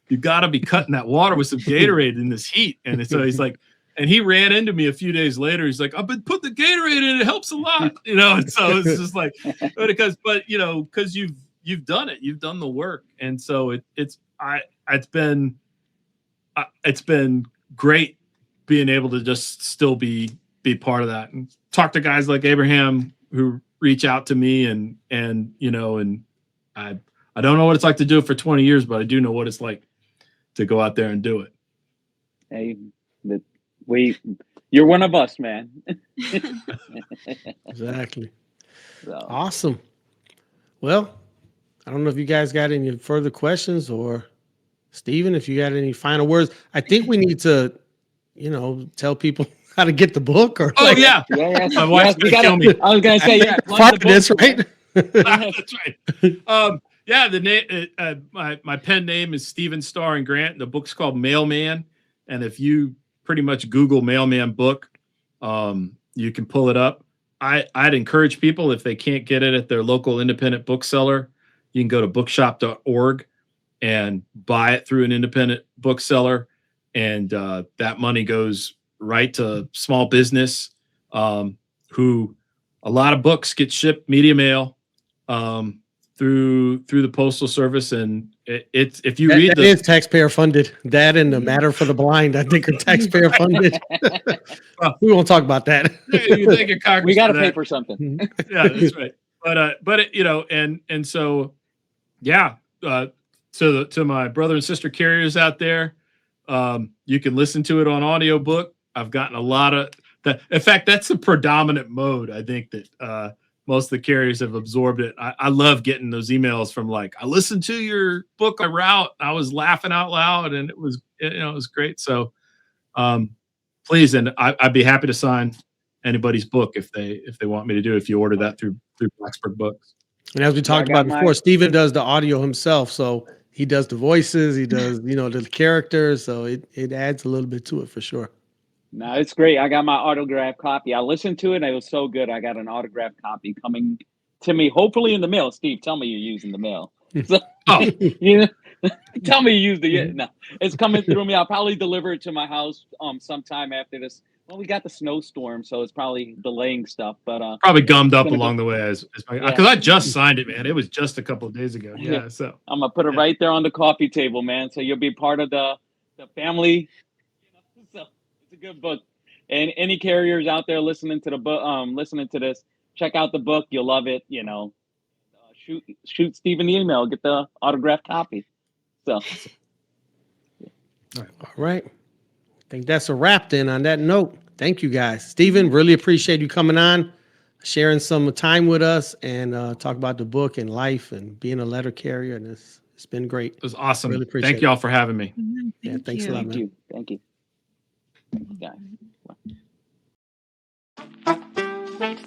be cutting that water with some Gatorade in this heat. And so he's like, and he ran into me a few days later. He's like, I've been putting the Gatorade in. It helps a lot, you know? And so it's just like, but you know, cause you've done it, you've done the work. And so it's been it's been great being able to just still be part of that and talk to guys like Abraham who reach out to me and I don't know what it's like to do it for 20 years, but I do know what it's like to go out there and do it. Hey, you're one of us, man. Exactly. So, Awesome. Well, I don't know if you guys got any further questions, or Stephen, if you got any final words. I think we need to, tell people how to get the book. Or yeah. My wife's we gonna kill me. I was gonna say, yeah, plug find the this, book, right? That's right. Yeah, the name, my pen name is Stephen Starr and Grant. The book's called Mailman, and if you pretty much Google Mailman book, you can pull it up. I'd encourage people, if they can't get it at their local independent bookseller, you can go to bookshop.org and buy it through an independent bookseller, and that money goes right to small business, who a lot of books get shipped media mail through the Postal Service, and it's if you read that is taxpayer funded. That and the Matter for the Blind, I think, are taxpayer funded. We won't talk about that. you think of Congress we got to for pay that. for something. Yeah, that's right. But it, and so yeah. To my brother and sister carriers out there, you can listen to it on audiobook. I've gotten a lot of that. In fact, that's the predominant mode. I think that most of the carriers have absorbed it. I love getting those emails from like, I listened to your book on route. I was laughing out loud, and it was great. So please, and I'd be happy to sign anybody's book if they want me to do it, if you order that through Blacksburg Books. And as we talked about before, Stephen does the audio himself, so he does the voices, he does the characters, so it adds a little bit to it for sure. No, it's great. I got my autographed copy. I listened to it, and it was so good. I got an autographed copy coming to me, hopefully in the mail. Steve, tell me you're using the mail. So, tell me you used the. No, it's coming through me. I'll probably deliver it to my house sometime after this. Well, we got the snowstorm, so it's probably delaying stuff. But probably gummed up along the way because I just signed it, man. It was just a couple of days ago. Yeah, so I'm gonna put it right there on the coffee table, man. So you'll be part of the family. So it's a good book. And any carriers out there listening to the book, listening to this, check out the book. You'll love it. Shoot Stephen the email, get the autographed copy. So, all right. I think that's a wrap then on that note. Thank you guys. Stephen, really appreciate you coming on, sharing some time with us, and talk about the book and life and being a letter carrier. And it's been great. It was awesome. Really appreciate Thank y'all for having me. Thanks a lot, man. Thank you. Guys.